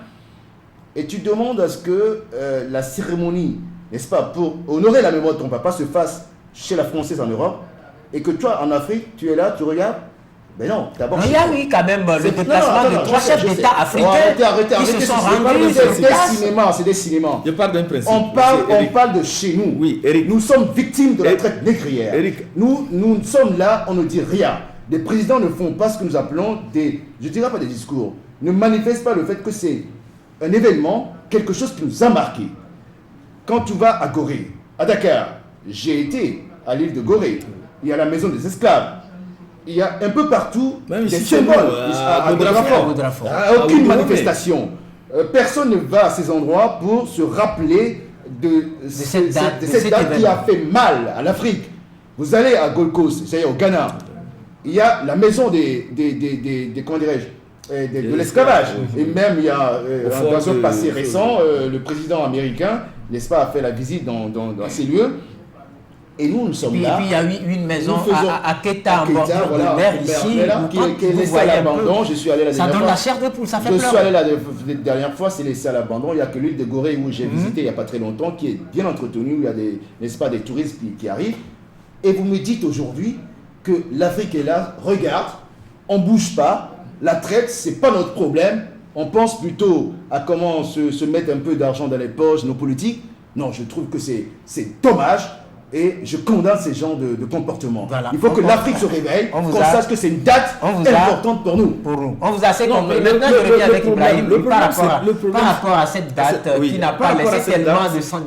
et tu demandes à ce que la cérémonie, n'est-ce pas, pour honorer la mémoire de ton papa se fasse chez la française en Europe, et que toi, en Afrique, tu es là, tu regardes. Mais non, d'abord... Il y a eu quand même le déplacement de 3 chefs d'État africains qui se sont rendus sur place. C'est des cinémas. Je parle d'un principe. On parle de chez nous. Oui, Eric. Nous sommes victimes de la traite négrière. Eric. Nous sommes là, on ne dit rien. Les présidents ne font pas ce que nous appelons des... Je ne dirais pas des discours. Ne manifestent pas le fait que c'est un événement, quelque chose qui nous a marqué. Quand tu vas à Gorée, à Dakar, j'ai été à l'île de Gorée. Il y a la maison des esclaves. Il y a un peu partout des symboles. À Godrafort. Aucune manifestation. Personne ne va à ces endroits pour se rappeler de cette date qui a fait mal à l'Afrique. Vous allez à Gold Coast, c'est-à-dire au Ghana. Il y a la maison comment dirais-je, de l'esclavage. Et même il y a dans un passé récent, le président américain, n'est-ce pas, a fait la visite dans ces lieux. Et nous sommes là. Et puis il y a eu une maison à Keta, en bordure de mer ici, qui est laissée à l'abandon. Je suis allé la dernière fois. Ça donne la chair de poule, ça fait peur. Je suis allé la dernière fois, c'est laissé à l'abandon. Il n'y a que l'île de Gorée où j'ai visité il n'y a pas très longtemps, qui est bien entretenue, où il y a n'est-ce pas, des touristes qui arrivent. Et vous me dites aujourd'hui que l'Afrique est là, regarde, on ne bouge pas, la traite, ce n'est pas notre problème. On pense plutôt à comment se mettre un peu d'argent dans les poches, nos politiques. Non, je trouve que c'est dommage. Et je condamne ces genres de comportements. Voilà. Il faut que l'Afrique se réveille, qu'on sache que c'est une date importante pour nous. On vous a assez compris. Maintenant, je reviens avec Ibrahim par rapport à cette date qui n'a pas laissé tellement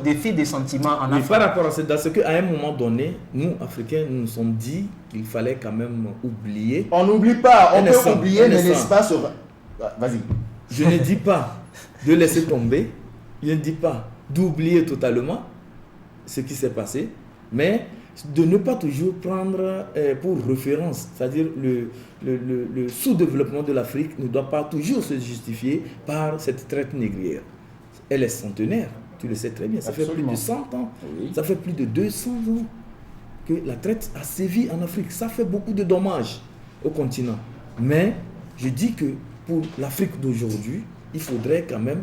d'effets des sentiments en Afrique. Par rapport à cette date, c'est qu'à un moment donné, nous, Africains, nous nous sommes dit qu'il fallait quand même oublier. On n'oublie pas, on peut oublier, mais l'espace... Vas-y. Je ne dis pas de laisser tomber, je ne dis pas d'oublier totalement ce qui s'est passé, mais de ne pas toujours prendre pour référence, c'est-à-dire le sous-développement de l'Afrique ne doit pas toujours se justifier par cette traite négrière. Elle est centenaire, tu le sais très bien, ça fait plus de 100 ans, ça fait plus de 200 ans que la traite a sévi en Afrique. Ça fait beaucoup de dommages au continent. Mais je dis que pour l'Afrique d'aujourd'hui, il faudrait quand même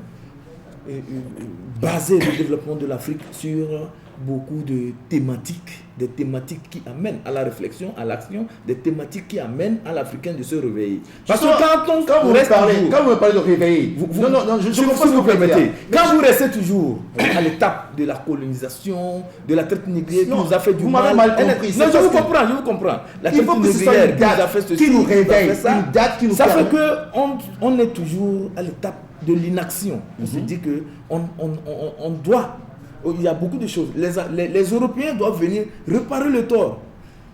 baser le développement de l'Afrique sur beaucoup de thématiques, des thématiques qui amènent à la réflexion, à l'action, des thématiques qui amènent à l'Africain de se réveiller. Parce que quand vous me parlez de réveiller, je comprends ce que vous permettez. Quand vous restez toujours à l'étape de la colonisation, de la traite négrière qui nous a fait du mal. Vous m'avez mal compris. Non, je vous comprends. La traite négrière qui nous a fait ceci, qui nous réveille, une date qui nous ça fait qu'on est toujours à l'étape de l'inaction. On se dit que on doit. Il y a beaucoup de choses. Les Européens doivent venir réparer le tort.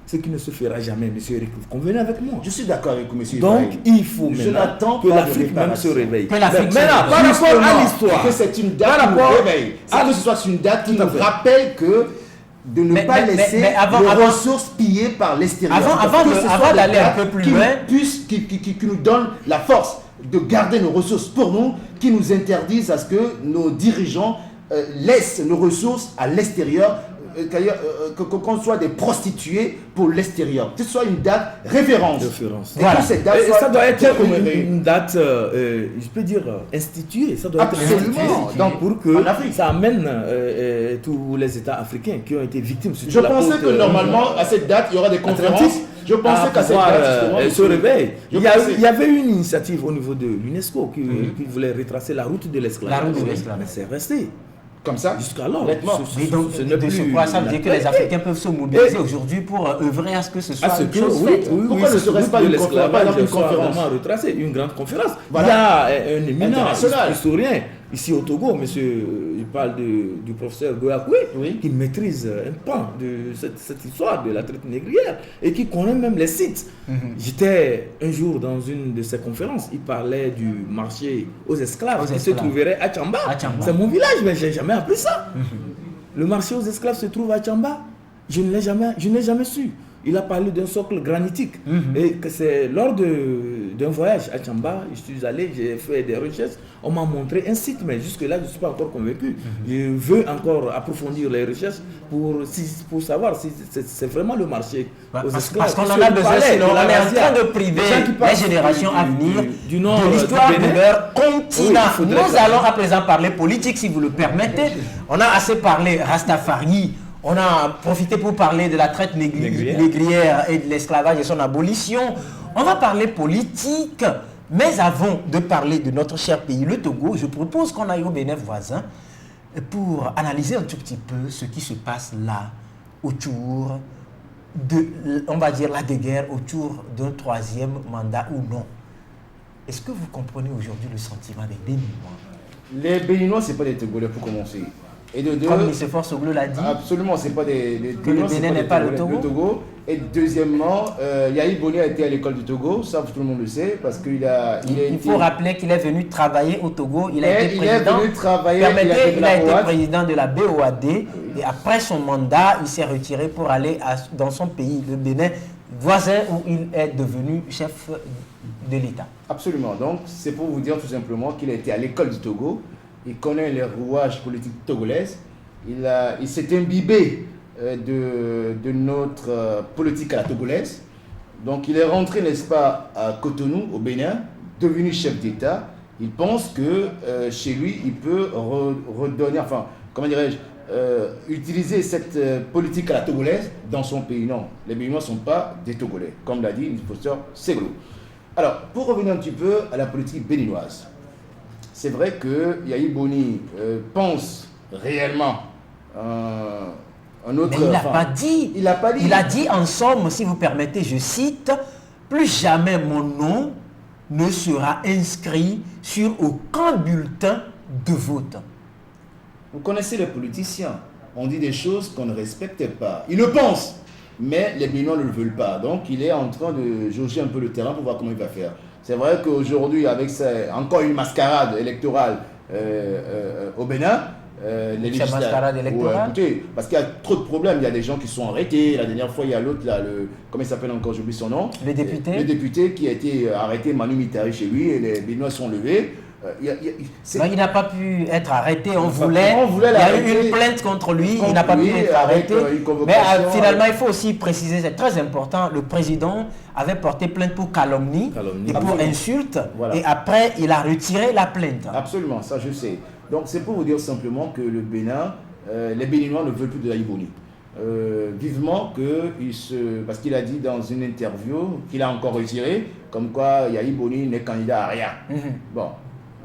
Ce qui ne se fera jamais, M. Eric. Vous convenez avec moi? Je suis d'accord avec vous, M. Donc, il faut maintenant que l'Afrique même se réveille. Maintenant, par rapport à l'histoire, que c'est une date qui nous réveille. Que ce soit une date qui nous rappelle que de ne pas laisser les ressources pillées par l'extérieur. Avant d'aller un peu plus loin, qui nous donne la force de garder nos ressources pour nous, qui nous interdisent à ce que nos dirigeants laissent nos ressources à l'extérieur, qu'on soit des prostituées pour l'extérieur, que ce soit une date référence. Voilà. Ça doit être une date, je peux dire, instituée. Ça doit être institué. Donc, pour que ça amène tous les États africains qui ont été victimes. Je pensais que normalement, à cette date, il y aura des conférences. Je pensais qu'à cette date, se réveille. Il y avait une initiative au niveau de l'UNESCO qui voulait retracer la route de l'esclavage. Mais c'est resté. Comme ça, jusqu'alors. Et donc, ça veut dire que les Africains peuvent se mobiliser aujourd'hui pour œuvrer à ce que ce soit une chose faite. Pourquoi ne serait-ce pas une conférence retracée, une grande conférence. Il y a un éminent historien ici au Togo, il parle du professeur Goyakoué, qui maîtrise un pan de cette histoire de la traite négrière et qui connaît même les sites. J'étais un jour dans une de ces conférences, il parlait du marché aux esclaves qui se trouverait à Tchamba. C'est mon village, mais je n'ai jamais appris ça. Le marché aux esclaves se trouve à Tchamba. Je ne l'ai jamais su. Il a parlé d'un socle granitique. Et que c'est lors d'un voyage à Tchamba, je suis allé, j'ai fait des recherches, on m'a montré un site, mais jusque-là, je ne suis pas encore convaincu. Je veux encore approfondir les recherches pour savoir si c'est vraiment le marché aux esclaves. Parce qu'on en a besoin, sinon on est en train de priver les générations à venir de l'histoire de leur continent. Nous allons à présent parler politique, si vous le permettez. On a assez parlé Rastafari. On a profité pour parler de la traite négrière et de l'esclavage et son abolition. On va parler politique, mais avant de parler de notre cher pays, le Togo, je propose qu'on aille au Bénin voisin pour analyser un tout petit peu ce qui se passe là, autour de, on va dire, la guerre, autour d'un troisième mandat ou non. Est-ce que vous comprenez aujourd'hui le sentiment des Béninois? Les Béninois, ce n'est pas des Togolais pour commencer. Et de deux, comme M. Force-Oglou l'a dit, absolument, c'est pas des que le Bénin n'est pas le Togo. Et deuxièmement, Yahi Boni a été à l'école du Togo, ça tout le monde le sait, parce qu'il il faut rappeler qu'il est venu travailler au Togo, il a été président de la BOAD, et après son mandat, il s'est retiré pour aller dans son pays, le Bénin voisin, où il est devenu chef de l'État. Absolument, donc c'est pour vous dire tout simplement qu'il a été à l'école du Togo. Il connaît les rouages politiques togolaises. Il s'est imbibé de notre politique à la togolaise. Donc il est rentré, n'est-ce pas, à Cotonou, au Bénin, devenu chef d'État. Il pense que chez lui, il peut redonner, enfin, comment dirais-je, utiliser cette politique à la togolaise dans son pays. Non, les Béninois ne sont pas des Togolais, comme l'a dit le professeur Seglou. Alors, pour revenir un petit peu à la politique béninoise, c'est vrai que Yahi Boni pense réellement un autre... Mais il n'a pas dit. Il n'a pas dit. Il a dit en somme, si vous permettez, je cite, « Plus jamais mon nom ne sera inscrit sur aucun bulletin de vote. » Vous connaissez les politiciens. On dit des choses qu'on ne respecte pas. Ils le pensent, mais les Béninois ne le veulent pas. Donc il est en train de jauger un peu le terrain pour voir comment il va faire. C'est vrai qu'aujourd'hui, avec encore une mascarade électorale au Bénin, les mascarade électorale. Écoutez, parce qu'il y a trop de problèmes. Il y a des gens qui sont arrêtés. La dernière fois, il y a l'autre, là, comment il s'appelle encore, j'oublie son nom. Le député. Le député qui a été arrêté, Manu Mitari, chez lui, et les Béninois sont levés. Il n'a pas pu être arrêté, il y a eu une plainte contre lui, il n'a pas pu être arrêté. Mais finalement, il faut aussi préciser, c'est très important, le président avait porté plainte pour calomnie et pour insulte, voilà. Et après, il a retiré la plainte. Absolument, ça je sais. Donc c'est pour vous dire simplement que le Bénin, les Béninois ne veulent plus de Yahi Boni. Vivement parce qu'il a dit dans une interview qu'il a encore retiré, comme quoi Yahi Boni n'est candidat à rien. Bon.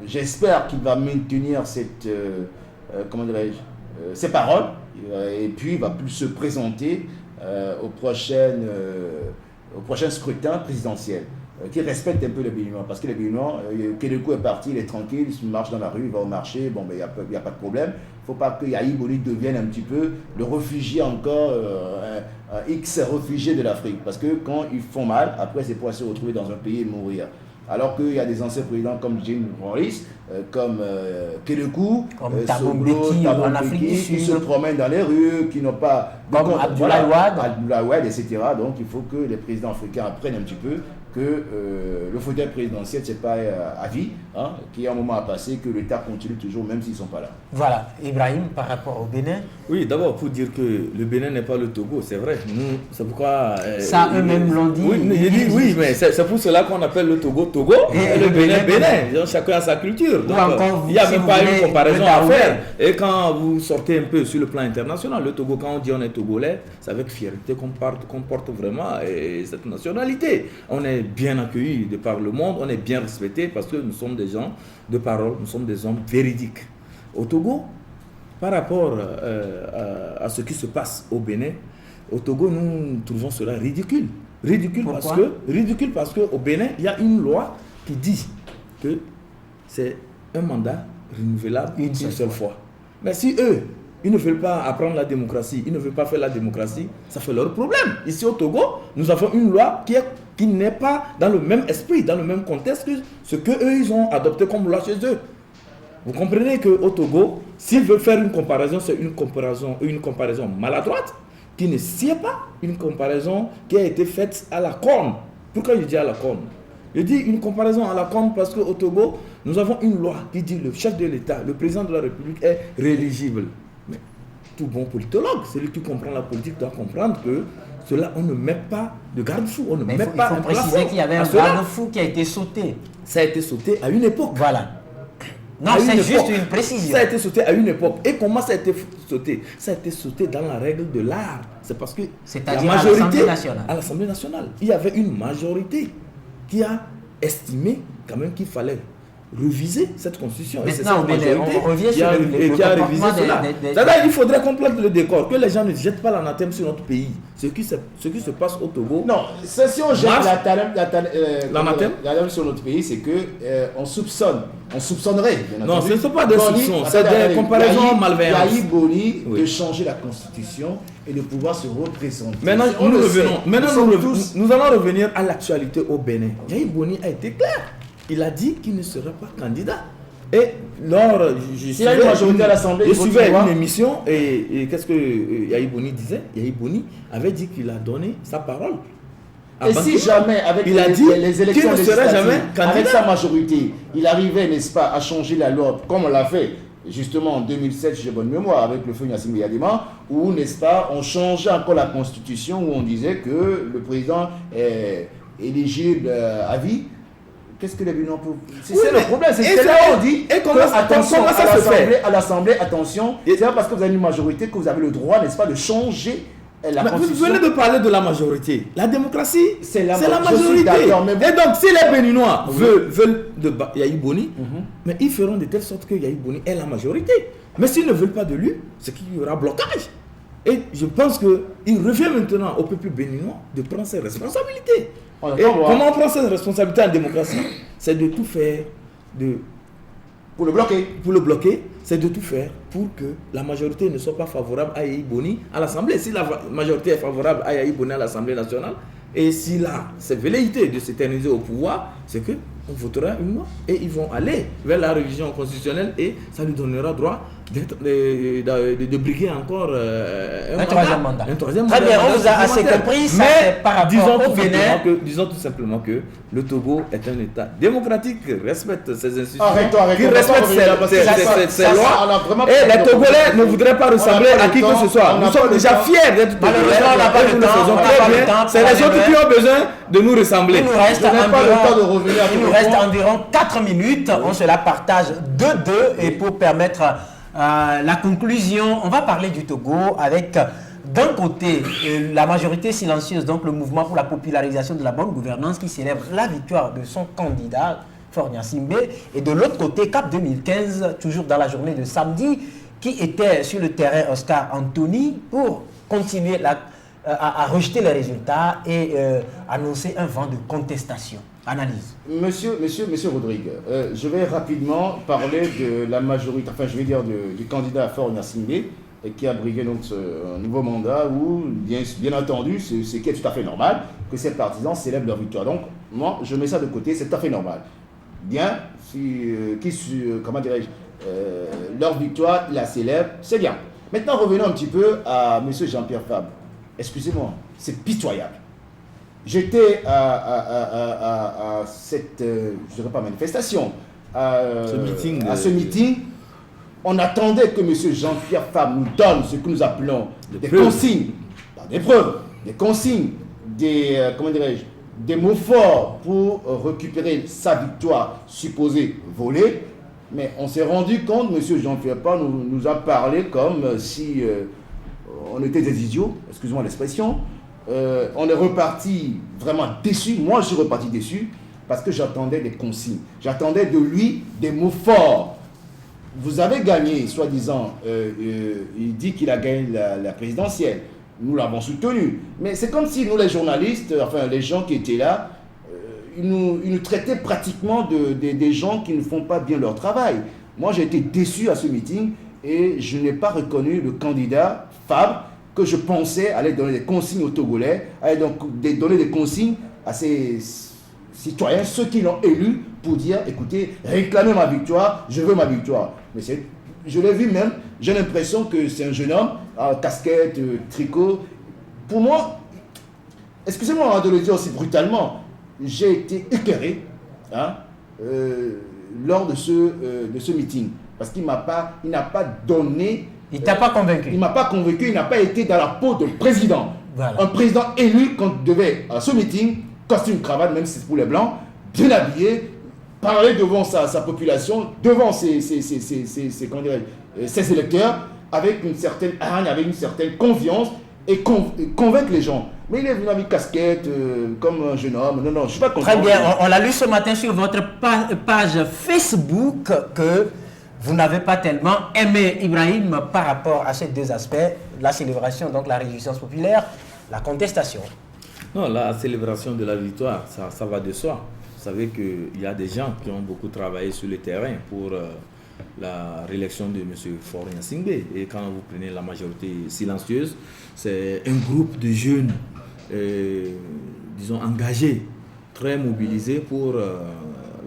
J'espère qu'il va maintenir ces paroles et puis il va plus se présenter au prochain scrutin présidentiel qui respecte un peu les Béninois, parce que les Béninois, Kédekou est parti, il est tranquille, il marche dans la rue, il va au marché, bon, ben, il n'y a pas de problème. Il ne faut pas que Yahi Boni devienne un petit peu le réfugié encore, un X réfugié de l'Afrique, parce que quand ils font mal, après c'est pour se retrouver dans un pays et mourir. Alors qu'il y a des anciens présidents comme Jim Morris, comme Kélékou, comme Thabo Mbeki en Afrique du Sud, qui se promènent dans les rues, qui n'ont pas... Comme Abdoulaye Wade. Abdoulaye Wade, etc. Donc il faut que les présidents africains apprennent un petit peu que le fauteuil présidentiel, ce n'est pas à vie, hein, qu'il y a un moment à passer, que l'État continue toujours, même s'ils ne sont pas là. Voilà. Ibrahim, par rapport au Bénin. Oui, d'abord, pour dire que le Bénin n'est pas le Togo, c'est vrai. Nous, c'est pourquoi... ça, eux-mêmes l'ont dit. Oui, mais c'est pour cela qu'on appelle le Togo Togo et le Bénin Bénin. Donc, chacun a sa culture. Donc, il n'y a même pas une comparaison à faire. Et quand vous sortez un peu sur le plan international, le Togo, quand on dit on est Togolais, c'est avec fierté qu'on porte vraiment cette nationalité. On est bien accueillis de par le monde, on est bien respectés parce que nous sommes des gens de parole, nous sommes des hommes véridiques. Au Togo, par rapport à ce qui se passe au Bénin, au Togo, nous trouvons cela ridicule. Ridicule parce qu'au Bénin, il y a une loi qui dit que c'est un mandat renouvelable une seule fois. Mais si eux, ils ne veulent pas apprendre la démocratie, ils ne veulent pas faire la démocratie, ça fait leur problème. Ici au Togo, nous avons une loi qui n'est pas dans le même esprit, dans le même contexte que ce qu'eux, ils ont adopté comme loi chez eux. Vous comprenez qu'au Togo, s'ils veulent faire une comparaison, c'est une comparaison maladroite, qui ne sied pas, une comparaison qui a été faite à la corne. Pourquoi je dis à la corne? Je dis une comparaison à la corne parce qu'au Togo, nous avons une loi qui dit que le chef de l'État, le président de la République est rééligible. Mais tout bon politologue, celui qui comprend la politique doit comprendre que cela, on ne met pas de garde-fou, on ne met pas un plafond. Il faut préciser qu'il y avait un garde-fou qui a été sauté. Ça a été sauté à une époque. Voilà. Non, c'est juste une précision. Ça a été sauté à une époque. Et comment ça a été sauté? Ça a été sauté dans la règle de l'art. C'est parce que la majorité à l'Assemblée nationale, il y avait une majorité qui a estimé quand même qu'il fallait reviser cette constitution. Maintenant, on revient sur le qui a révisé cela. C'est-à-dire qu'il faudrait qu'on plante le décor, que les gens ne jettent pas l'anathème sur notre pays. Ce qui se passe au Togo. Non, si on jette l'anathème sur notre pays, c'est que on soupçonnerait. Non, ce ne sont pas des soupçons, c'est des comparaisons malveillantes. Il y a eu Boni de changer la constitution et de pouvoir se représenter. Maintenant, nous allons revenir à l'actualité au Bénin. Yahi Boni a été clair. Il a dit qu'il ne sera pas candidat. Et lors, je suivais une émission et qu'est-ce que Yahi Boni disait? Yahi Boni avait dit qu'il a donné sa parole. Et si jamais, avec les élections législatives, avec sa majorité, il arrivait, n'est-ce pas, à changer la loi, comme on l'a fait justement en 2007, j'ai bonne mémoire, avec le feu Gnassingbé Yadima, où, n'est-ce pas, on changeait encore la constitution, où on disait que le président est éligible à vie. Qu'est-ce que les Béninois peuvent... C'est le problème, c'est là où on dit attention à l'Assemblée, attention, c'est pas parce que vous avez une majorité que vous avez le droit, n'est-ce pas, de changer la constitution. Vous venez de parler de la majorité. La démocratie, c'est la majorité. Et donc, si les Béninois veulent de Yahi Boni, mais ils feront de telle sorte que Yahi Boni ait la majorité. Mais s'ils ne veulent pas de lui, c'est qu'il y aura blocage. Et je pense qu'il revient maintenant au peuple béninois de prendre ses responsabilités. Et comment on prend ses responsabilités en démocratie? C'est de tout faire pour le bloquer. Pour le bloquer, c'est de tout faire pour que la majorité ne soit pas favorable à Yahi Boni à l'Assemblée. Si la majorité est favorable à Yahi Boni à l'Assemblée nationale, et s'il a cette velléité de s'éterniser au pouvoir, c'est qu'on votera une loi et ils vont aller vers la révision constitutionnelle et ça lui donnera droit de briguer encore un troisième mandat. Très bien, on vous a assez compris. Mais disons tout simplement que le Togo est un État démocratique qui respecte ses institutions, qui respecte ses lois. Et les Togolais ne voudraient pas ressembler à qui que ce soit. Nous sommes déjà fiers d'être Togolais. Nous le faisons très bien. C'est les autres qui ont besoin de nous ressembler. Il nous reste environ 4 minutes. On se la partage 2-2 et pour permettre la conclusion, on va parler du Togo avec d'un côté la majorité silencieuse, donc le mouvement pour la popularisation de la bonne gouvernance qui célèbre la victoire de son candidat Faure Gnassingbé, et de l'autre côté Cap 2015, toujours dans la journée de samedi, qui était sur le terrain Oscar Anthony pour continuer à rejeter les résultats et annoncer un vent de contestation. Analyse. Monsieur Rodrigue, je vais rapidement parler de la majorité, enfin je vais dire du candidat Faure Gnassingbé qui a brigué donc un nouveau mandat où, bien entendu, ce qui est tout à fait normal, que ses partisans célèbrent leur victoire. Donc, moi, je mets ça de côté, c'est tout à fait normal. Bien, comment dirais-je, leur victoire, ils la célèbrent, c'est bien. Maintenant, revenons un petit peu à M. Jean-Pierre Fabre. Excusez-moi, c'est pitoyable. J'étais à cette, je dirais pas manifestation, ce meeting. On attendait que M. Jean-Pierre Fabre nous donne ce que nous appelons des consignes, pas des preuves, des consignes, des mots forts pour récupérer sa victoire supposée volée. Mais on s'est rendu compte, M. Jean-Pierre Fabre nous a parlé comme si on était des idiots, excusez-moi l'expression. On est reparti vraiment déçu. Moi, je suis reparti déçu parce que j'attendais des consignes. J'attendais de lui des mots forts. Vous avez gagné, soi-disant, il dit qu'il a gagné la présidentielle. Nous l'avons soutenu. Mais c'est comme si nous, les journalistes, enfin les gens qui étaient là, ils nous traitaient pratiquement des gens qui ne font pas bien leur travail. Moi, j'ai été déçu à ce meeting et je n'ai pas reconnu le candidat Fabre que je pensais allait donner des consignes aux Togolais, allait donc donner des consignes à ces citoyens, ceux qui l'ont élu, pour dire, écoutez, réclamez ma victoire, je veux ma victoire. Mais je l'ai vu même, j'ai l'impression que c'est un jeune homme, casquette, tricot. Pour moi, excusez-moi de le dire aussi brutalement, j'ai été écœuré lors de ce meeting. Parce qu'il n'a pas donné... Il t'a pas convaincu. Il ne m'a pas convaincu, il n'a pas été dans la peau de président. Voilà. Un président élu, quand il devait, à ce meeting, costume, cravate, même si c'est pour les blancs, bien habillé, parler devant sa population, devant ses électeurs, avec une certaine hargne, avec une certaine confiance, et convaincre les gens. Mais il est venu avec casquette, comme un jeune homme. Non, je ne suis pas content. Très bien, on l'a lu ce matin sur votre page Facebook que vous n'avez pas tellement aimé Ibrahim par rapport à ces deux aspects, la célébration, donc la réjouissance populaire, la contestation. Non, la célébration de la victoire, ça va de soi. Vous savez qu'il y a des gens qui ont beaucoup travaillé sur le terrain pour la réélection de M. Faure Gnassingbé. Et quand vous prenez la majorité silencieuse, c'est un groupe de jeunes, disons, engagés, très mobilisés pour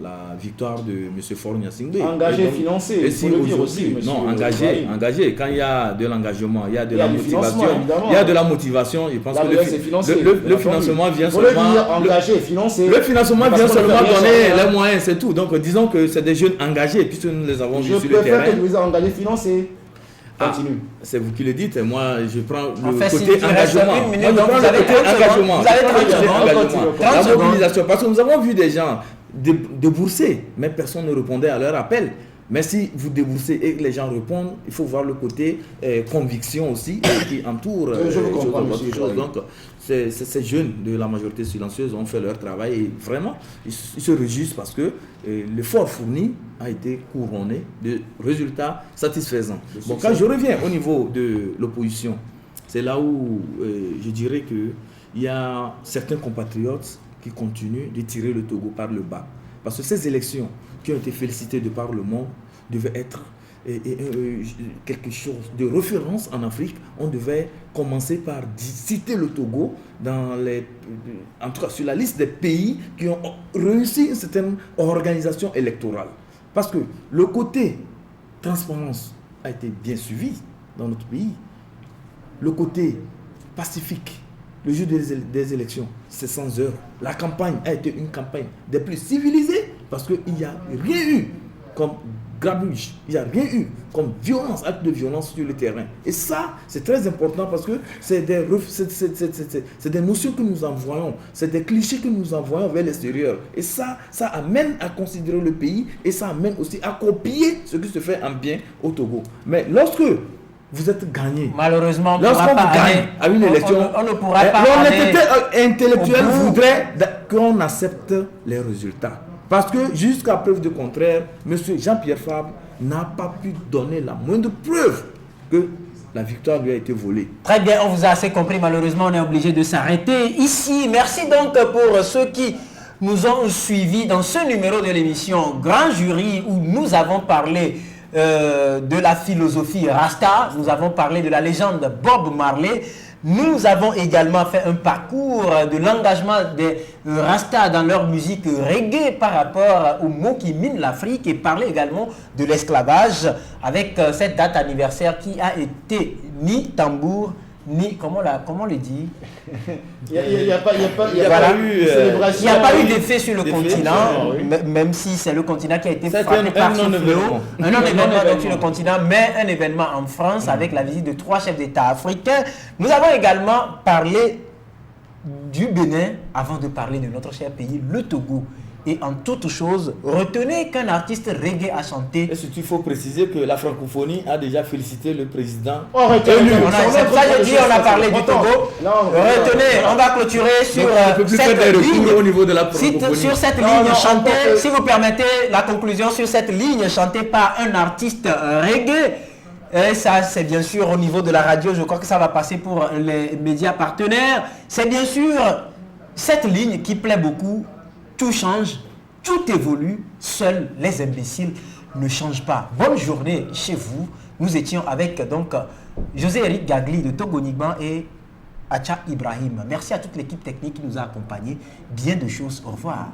la victoire de M. Faure Gnassingbé. Engagé, financé, et si aussi, non, engagé. Quand il y a de l'engagement, il y a de la motivation. Il y a de la motivation. Je pense que le financement vient seulement. Engagé, financé. Le financement vient seulement donner les moyens, c'est tout. Donc disons que c'est des jeunes engagés, puisque nous les avons vus sur le terrain. Je préfère que vous engagés, financés. Continue. C'est vous qui le dites, moi je prends le fait, côté engagement. Moi, je prends le côté engagement. La mobilisation. Parce que nous avons vu des gens débourser, mais personne ne répondait à leur appel. Mais si vous déboursez et que les gens répondent, il faut voir le côté conviction aussi qui entoure votre chose. Donc, ces jeunes de la majorité silencieuse ont fait leur travail et vraiment, ils se réjouissent parce que l'effort fourni a été couronné de résultats satisfaisants. Bon, quand je reviens au niveau de l'opposition, c'est là où je dirais qu'il y a certains compatriotes qui continuent de tirer le Togo par le bas. Parce que ces élections qui ont été félicitées de par le monde devaient être quelque chose de référence en Afrique. On devait commencer par citer le Togo en tout cas sur la liste des pays qui ont réussi une certaine organisation électorale. Parce que le côté transparence a été bien suivi dans notre pays. Le côté pacifique, le jour des élections, c'est 100 heures. La campagne a été une campagne des plus civilisées parce qu'il n'y a rien eu comme grabuge, il n'y a rien eu comme violence, acte de violence sur le terrain. Et ça, c'est très important parce que c'est des notions que nous envoyons, c'est des clichés que nous envoyons vers l'extérieur. Et ça amène à considérer le pays et ça amène aussi à copier ce qui se fait en bien au Togo. Mais lorsque vous êtes gagné. Malheureusement, lorsqu'on vous gagne à une élection, on ne pourra pas l'honnêteté intellectuelle voudrait qu'on accepte les résultats. Parce que jusqu'à preuve de contraire, M. Jean-Pierre Fabre n'a pas pu donner la moindre preuve que la victoire lui a été volée. Très bien, on vous a assez compris. Malheureusement, on est obligé de s'arrêter ici. Merci donc pour ceux qui nous ont suivis dans ce numéro de l'émission Grand Jury où nous avons parlé de la philosophie Rasta, nous avons parlé de la légende Bob Marley, Nous avons également fait un parcours de l'engagement des Rastas dans leur musique reggae par rapport aux mots qui minent l'Afrique et parler également de l'esclavage avec cette date anniversaire qui a été ni tambour, ni, comment on le dit? Il n'y a pas eu célébration. Il n'y a pas eu d'effet sur le continent, même si c'est le continent qui a été frappé par ce fléau. Un non-événement donc sur le continent, mais un événement en France avec la visite de 3 chefs d'État africains. Nous avons également parlé du Bénin avant de parler de notre cher pays, le Togo. Et en toute chose, retenez qu'un artiste reggae a chanté. Et surtout, il faut préciser que la francophonie a déjà félicité le président. C'est ça que je dis, on a parlé du Togo. Retenez, on va clôturer sur cette ligne. Au niveau de la sur cette ligne chantée, si vous permettez la conclusion sur cette ligne chantée par un artiste reggae. Et ça, c'est bien sûr au niveau de la radio, je crois que ça va passer pour les médias partenaires. C'est bien sûr cette ligne qui plaît beaucoup. Tout change, tout évolue, seuls les imbéciles ne changent pas. Bonne journée chez vous. Nous étions avec donc José-Éric Gagli de Togo Nigban et Acha Ibrahim. Merci à toute l'équipe technique qui nous a accompagnés. Bien de choses. Au revoir.